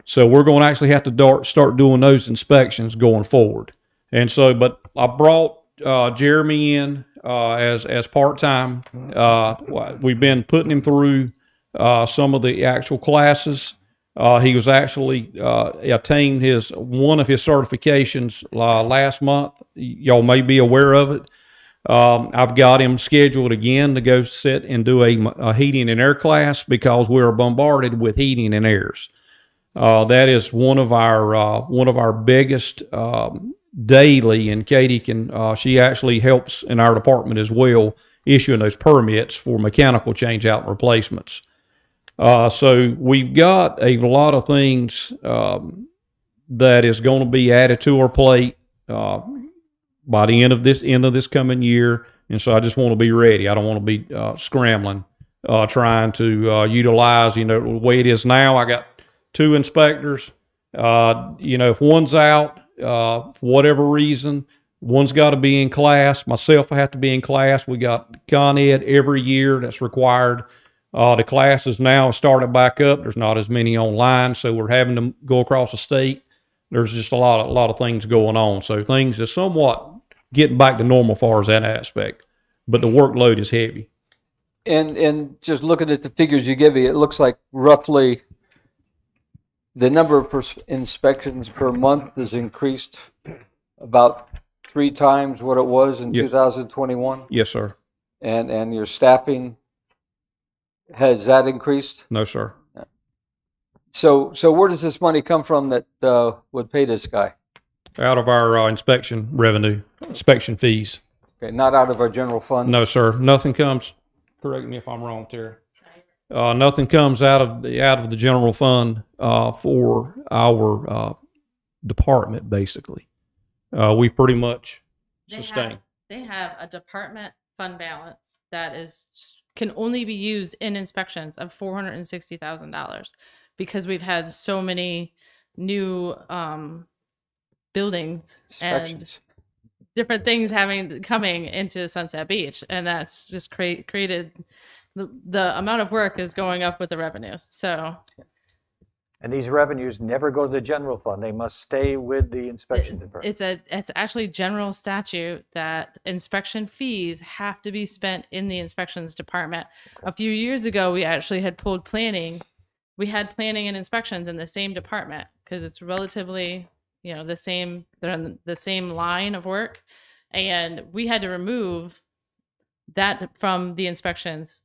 Speaker 7: So we're going to actually have to start doing those inspections going forward. And so, but I brought Jeremy in as part-time. We've been putting him through some of the actual classes. He was actually attained one of his certifications last month. Y'all may be aware of it. I've got him scheduled again to go sit and do a heating and air class because we are bombarded with heating and airs. That is one of our biggest daily, and Katie she actually helps in our department as well, issuing those permits for mechanical change out and replacements. So we've got a lot of things that is going to be added to our plate by the end of this coming year, and so I just want to be ready. I don't want to be scrambling, trying to utilize the way it is now. I got 2 inspectors. If one's out for whatever reason, one's got to be in class. Myself, I have to be in class. We got Con Ed every year that's required. The classes now have started back up. There's not as many online, so we're having to go across the state. There's just a lot of things going on. So things are somewhat getting back to normal as far as that aspect, but the workload is heavy.
Speaker 2: And just looking at the figures you give me, it looks like roughly the number of inspections per month has increased about 3 times what it was in 2021.
Speaker 7: Yes, sir.
Speaker 2: And your staffing, has that increased?
Speaker 7: No, sir.
Speaker 2: So where does this money come from that would pay this guy?
Speaker 7: Out of our inspection revenue, inspection fees.
Speaker 2: Okay, not out of our general fund?
Speaker 7: No, sir. Nothing comes. Correct me if I'm wrong, Terry. Nothing comes out of the general fund for our department. Basically, we pretty much sustain.
Speaker 8: They have a department fund balance that can only be used in inspections of $460,000 because we've had so many new buildings and different things coming into Sunset Beach, and that's just created the amount of work is going up with the revenues. So,
Speaker 3: and these revenues never go to the general fund; they must stay with the inspection department.
Speaker 8: It's actually general statute that inspection fees have to be spent in the inspections department. Okay. A few years ago, we actually had pulled planning. We had planning and inspections in the same department because it's relatively the same. They're on the same line of work, and we had to remove that from the inspections.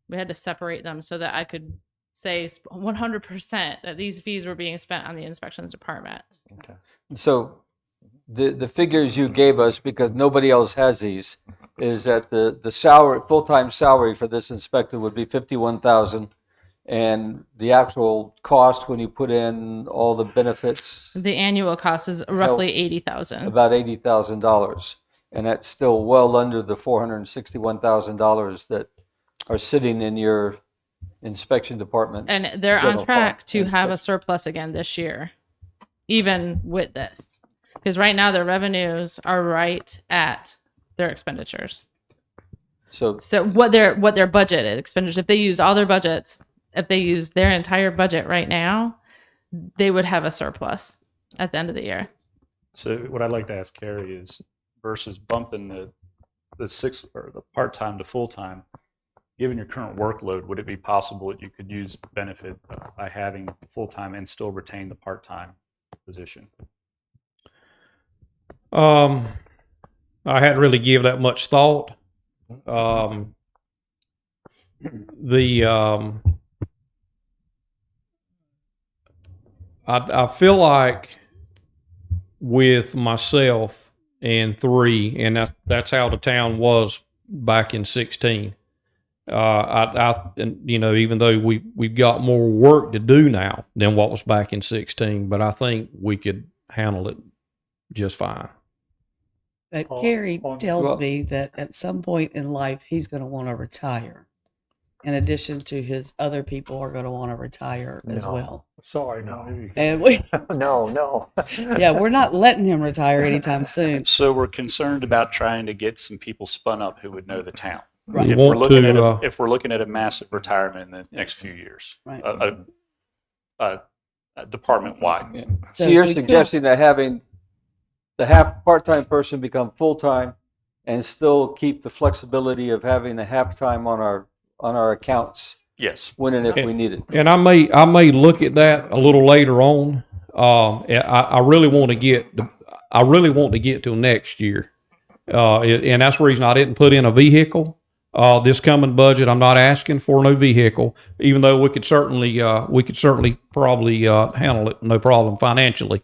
Speaker 8: We had to separate them so that I could say 100% that these fees were being spent on the inspections department.
Speaker 2: Okay. So the figures you gave us, because nobody else has these, is that the salary, full-time salary for this inspector would be $51,000, and the actual cost when you put in all the benefits,
Speaker 8: the annual cost is roughly $80,000.
Speaker 2: About $80,000, and that's still well under the $461,000 that are sitting in your inspection department.
Speaker 8: And they're on track to have a surplus again this year, even with this. Because right now their revenues are right at their expenditures. So what their budgeted expenditures, if they use all their budgets, if they use their entire budget right now, they would have a surplus at the end of the year.
Speaker 14: So what I'd like to ask Carrie is, versus bumping the part-time to full-time, given your current workload, would it be possible that you could use benefit by having full-time and still retain the part-time position?
Speaker 7: I hadn't really given that much thought. I feel like with myself and 3, and that's how the town was back in 16. Even though we've got more work to do now than what was back in 16, but I think we could handle it just fine.
Speaker 10: But Carrie tells me that at some point in life, he's going to want to retire. In addition to his other people are going to want to retire as well.
Speaker 13: Sorry, no.
Speaker 10: And we
Speaker 3: no.
Speaker 10: Yeah, we're not letting him retire anytime soon.
Speaker 14: So we're concerned about trying to get some people spun up who would know the town. If
Speaker 7: We
Speaker 14: we're
Speaker 7: want
Speaker 14: looking at
Speaker 7: to,
Speaker 14: if we're looking at a massive retirement in the next few years,
Speaker 10: Right.
Speaker 14: department wide.
Speaker 2: So
Speaker 10: So
Speaker 2: you're
Speaker 10: if we could-
Speaker 2: suggesting that having the part-time person become full-time and still keep the flexibility of having a half-time on our accounts
Speaker 14: Yes.
Speaker 2: when and if we need it.
Speaker 7: and I may look at that a little later on. I really want to get till next year, and that's the reason I didn't put in a vehicle. This coming budget, I'm not asking for no vehicle, even though we could certainly probably handle it no problem financially.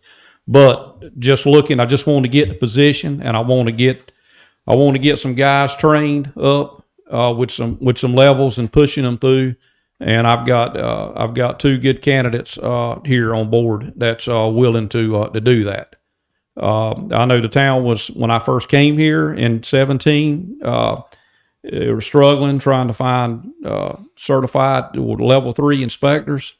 Speaker 7: But just looking, I just want to get the position, and I want to get some guys trained up with some levels and pushing them through. And I've got two good candidates here on board that's willing to do that. I know the town was, when I first came here in 17. They were struggling trying to find certified level 3 inspectors,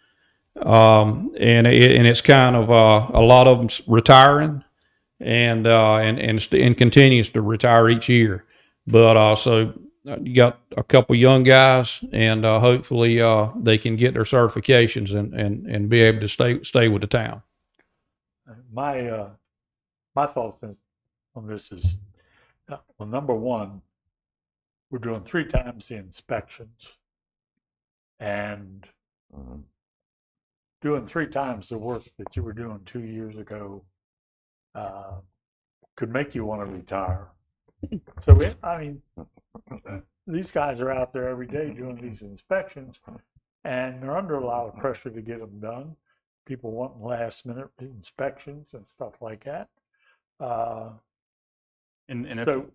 Speaker 7: and it's kind of a lot of them retiring, and continues to retire each year. But so you got a couple young guys, and hopefully they can get their certifications and be able to stay with the town.
Speaker 13: My thoughts on this is, well, number one, we're doing 3 times the inspections, and doing 3 times the work that you were doing 2 years ago could make you want to retire. So, these guys are out there every day doing these inspections, and they're under a lot of pressure to get them done. People want last-minute inspections and stuff like that. So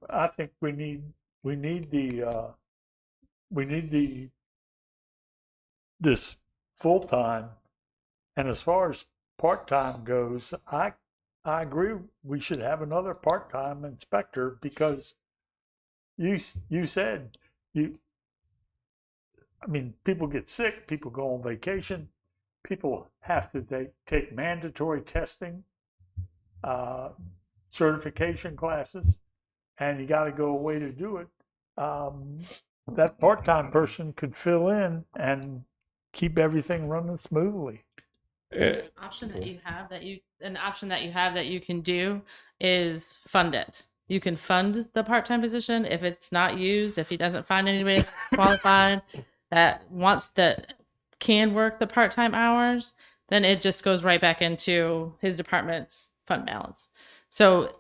Speaker 13: I think we need this full-time. And as far as part-time goes, I agree we should have another part-time inspector, because you said people get sick, people go on vacation, people have to take mandatory testing, certification classes, and you got to go away to do it. That part-time person could fill in and keep everything running smoothly.
Speaker 8: Option that you have that you can do is fund it. You can fund the part-time position if it's not used, if he doesn't find anybody qualified that can work the part-time hours, then it just goes right back into his department's fund balance. So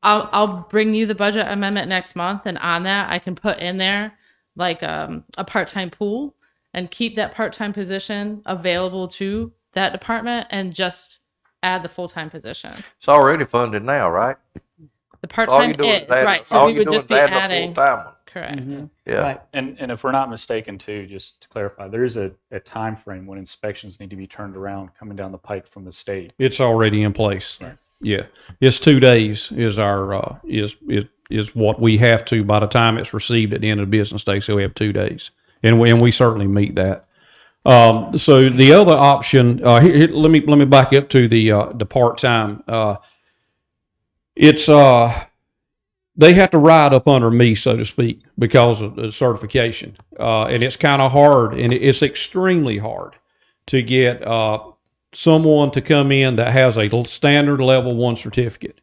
Speaker 8: I'll bring you the budget amendment next month, and on that I can put in there like a part-time pool and keep that part-time position available to that department and just add the full-time position.
Speaker 1: It's already funded now, right?
Speaker 8: The part-time, right? So we would just be adding.
Speaker 1: Full-time one.
Speaker 8: Correct.
Speaker 10: Mm-hmm.
Speaker 1: Yeah.
Speaker 10: Right.
Speaker 14: And if we're not mistaken too, just to clarify, there is a time frame when inspections need to be turned around coming down the pike from the state.
Speaker 7: It's already in place.
Speaker 10: Yes.
Speaker 7: Yeah, it's 2 days is our is what we have to by the time it's received at the end of the business day. So we have 2 days, and we certainly meet that. So the other option, here, let me back up to the part time. It's they have to ride up under me, so to speak, because of the certification, and it's kind of hard, and it's extremely hard to get someone to come in that has a standard level 1 certificate.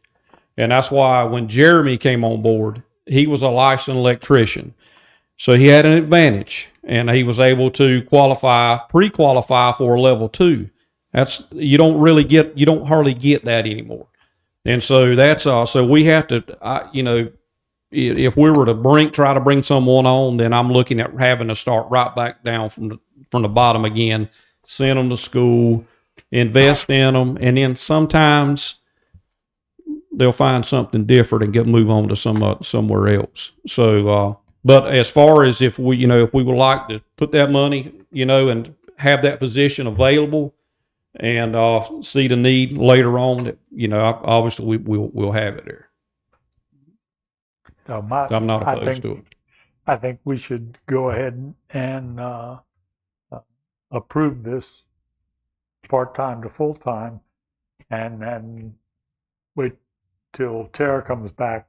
Speaker 7: And that's why when Jeremy came on board, he was a licensed electrician. So he had an advantage, and he was able to pre-qualify for a level 2. You don't hardly get that anymore. And so that's so we have to, if we were to try to bring someone on, then I'm looking at having to start right back down from the bottom again, send them to school, invest in them, and then sometimes they'll find something different and move on to somewhere else. So, but as far as if we would like to put that money, and have that position available, and see the need later on, obviously we'll have it there.
Speaker 13: So
Speaker 7: I'm not opposed to it.
Speaker 13: I think we should go ahead and approve this part-time to full-time, and then wait till Tara comes back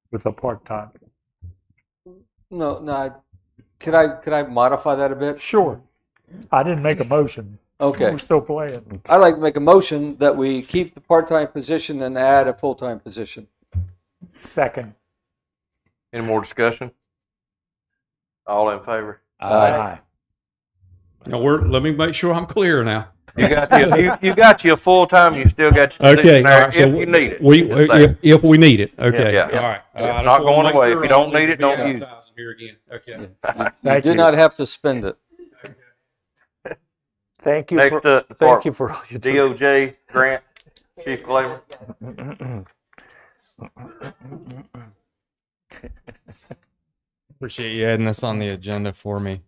Speaker 13: with a part-time.
Speaker 2: No. Could I modify that a bit?
Speaker 13: Sure. I didn't make a motion.
Speaker 2: Okay.
Speaker 13: We're still playing.
Speaker 2: I'd like to make a motion that we keep the part-time position and add a full-time position.
Speaker 13: Second.
Speaker 1: Any more discussion? All in favor?
Speaker 13: Aye.
Speaker 7: Now let me make sure I'm clear now.
Speaker 1: You got your full time. You still got your
Speaker 7: Okay,
Speaker 1: position there
Speaker 7: all right, so
Speaker 1: if you need it.
Speaker 7: We
Speaker 1: It's there.
Speaker 7: if we need it. Okay.
Speaker 1: Yeah.
Speaker 7: All right.
Speaker 1: It's
Speaker 7: I just
Speaker 1: not
Speaker 7: wanna
Speaker 1: going
Speaker 7: make
Speaker 1: away.
Speaker 7: sure
Speaker 1: If you
Speaker 7: I
Speaker 1: don't need
Speaker 7: need
Speaker 1: it,
Speaker 7: to be
Speaker 1: don't use it.
Speaker 7: advertising here again. Okay.
Speaker 2: You
Speaker 13: Thank
Speaker 2: do
Speaker 13: you.
Speaker 2: not have to spend it.
Speaker 3: Thank you.
Speaker 1: Next
Speaker 3: for,
Speaker 1: up,
Speaker 3: thank you for all you do.
Speaker 1: DOJ grant, Chief Glaber.
Speaker 9: Appreciate you adding this on the agenda for me.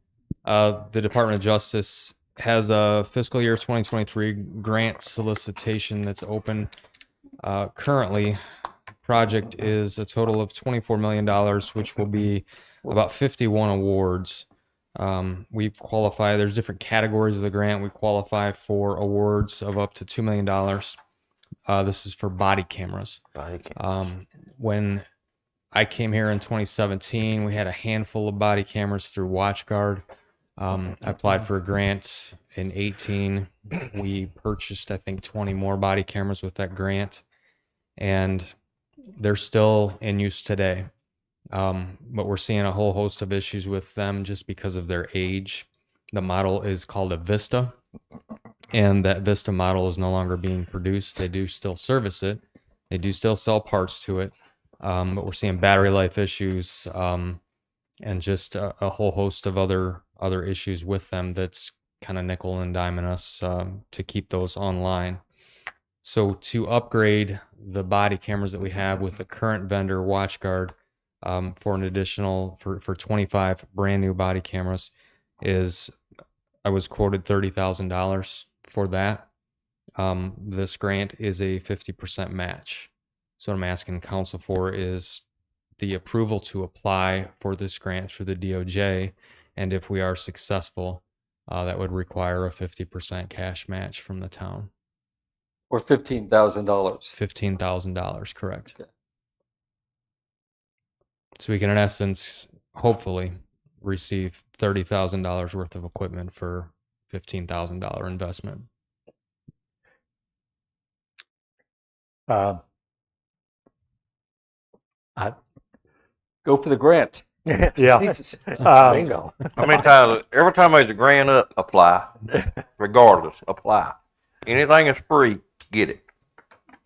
Speaker 9: The Department of Justice has a fiscal year 2023 grant solicitation that's open. Currently, project is a total of $24 million, which will be about 51 awards. We qualify, there's different categories of the grant. We qualify for awards of up to $2 million. This is for body cameras. When I came here in 2017, we had a handful of body cameras through WatchGuard. I applied for a grant in 18. We purchased, I think, 20 more body cameras with that grant, and they're still in use today. But we're seeing a whole host of issues with them just because of their age. The model is called a Vista, and that Vista model is no longer being produced. They do still service it. They do still sell parts to it. But we're seeing battery life issues, and just a whole host of other issues with them that's kind of nickel and diming us to keep those online. So to upgrade the body cameras that we have with the current vendor, WatchGuard, for an additional for 25 brand new body cameras, I was quoted $30,000 for that. This grant is a 50% match. So what I'm asking council for is the approval to apply for this grant through the DOJ, and if we are successful, that would require a 50% cash match from the town.
Speaker 2: Or $15,000.
Speaker 9: $15,000, correct.
Speaker 2: Okay.
Speaker 9: So we can, in essence, hopefully receive $30,000 worth of equipment for $15,000 investment.
Speaker 2: Go for the grant.
Speaker 13: Yeah.
Speaker 2: Jesus.
Speaker 3: Bingo.
Speaker 1: How many times? Every time there's a grant up, apply. Regardless, apply. Anything is free, get it.
Speaker 9: Is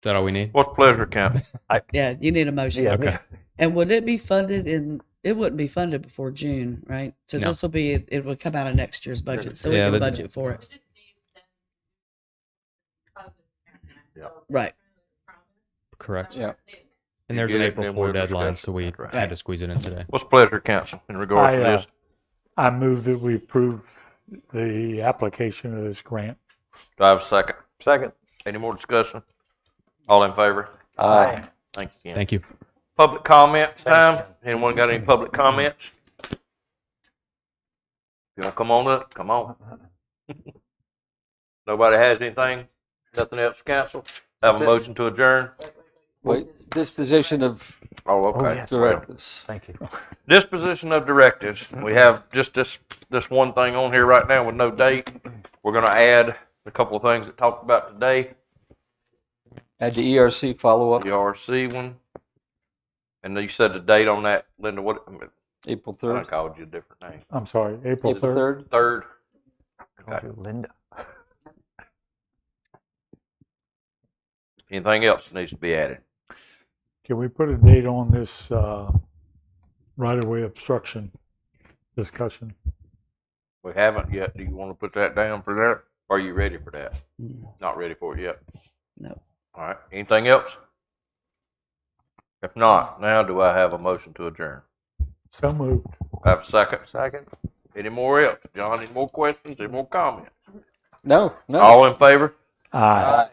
Speaker 9: that all we need?
Speaker 1: What's pleasure, council?
Speaker 10: Yeah, you need a motion.
Speaker 3: Yeah,
Speaker 9: Okay.
Speaker 10: And would it be funded it wouldn't be funded before June, right? So
Speaker 9: No.
Speaker 10: this will be, it would come out of next year's budget, so we
Speaker 9: Yeah,
Speaker 10: can
Speaker 9: the-
Speaker 10: budget for it. Right.
Speaker 9: Correct.
Speaker 2: Yeah.
Speaker 9: And there's
Speaker 1: You
Speaker 9: an
Speaker 1: get it,
Speaker 9: April
Speaker 1: then
Speaker 9: 4
Speaker 1: we'll
Speaker 9: deadline,
Speaker 1: discuss
Speaker 9: so we
Speaker 1: it. Right.
Speaker 9: had to squeeze it in today.
Speaker 1: What's pleasure, council, in regards to this?
Speaker 13: I move that we approve the application of this grant.
Speaker 1: Do I have a second?
Speaker 3: Second.
Speaker 1: Any more discussion? All in favor?
Speaker 3: Aye.
Speaker 1: Thank you, Ken.
Speaker 9: Thank you.
Speaker 1: Public comments time? Anyone got any public comments? You wanna come on up? Come on. Nobody has anything? Nothing else, council? Have a motion to adjourn?
Speaker 2: Wait, disposition of
Speaker 1: Oh, okay.
Speaker 3: yes.
Speaker 2: directives.
Speaker 3: Thank you.
Speaker 1: Disposition of directives. We have just this one thing on here right now with no date. We're gonna add a couple of things that talked about today.
Speaker 2: Add the ERC follow-up,
Speaker 1: The RC one. And you said the date on that, Linda, what,
Speaker 2: April
Speaker 1: I
Speaker 2: 3rd.
Speaker 1: called you a different name.
Speaker 13: I'm sorry, April
Speaker 2: April
Speaker 13: 3rd.
Speaker 2: 3rd.
Speaker 1: Third.
Speaker 3: Call you Linda.
Speaker 1: Anything else that needs to be added?
Speaker 13: Can we put a date on this right-of-way obstruction discussion?
Speaker 1: We haven't yet. Do you want to put that down for that? Are you ready for that? Not ready for it yet.
Speaker 10: No.
Speaker 1: All right. Anything else? If not, now do I have a motion to adjourn?
Speaker 13: So moved.
Speaker 1: I have a second.
Speaker 3: Second.
Speaker 1: Any more else? John, any more questions? Any more comments?
Speaker 2: No.
Speaker 1: All in favor?
Speaker 13: Aye.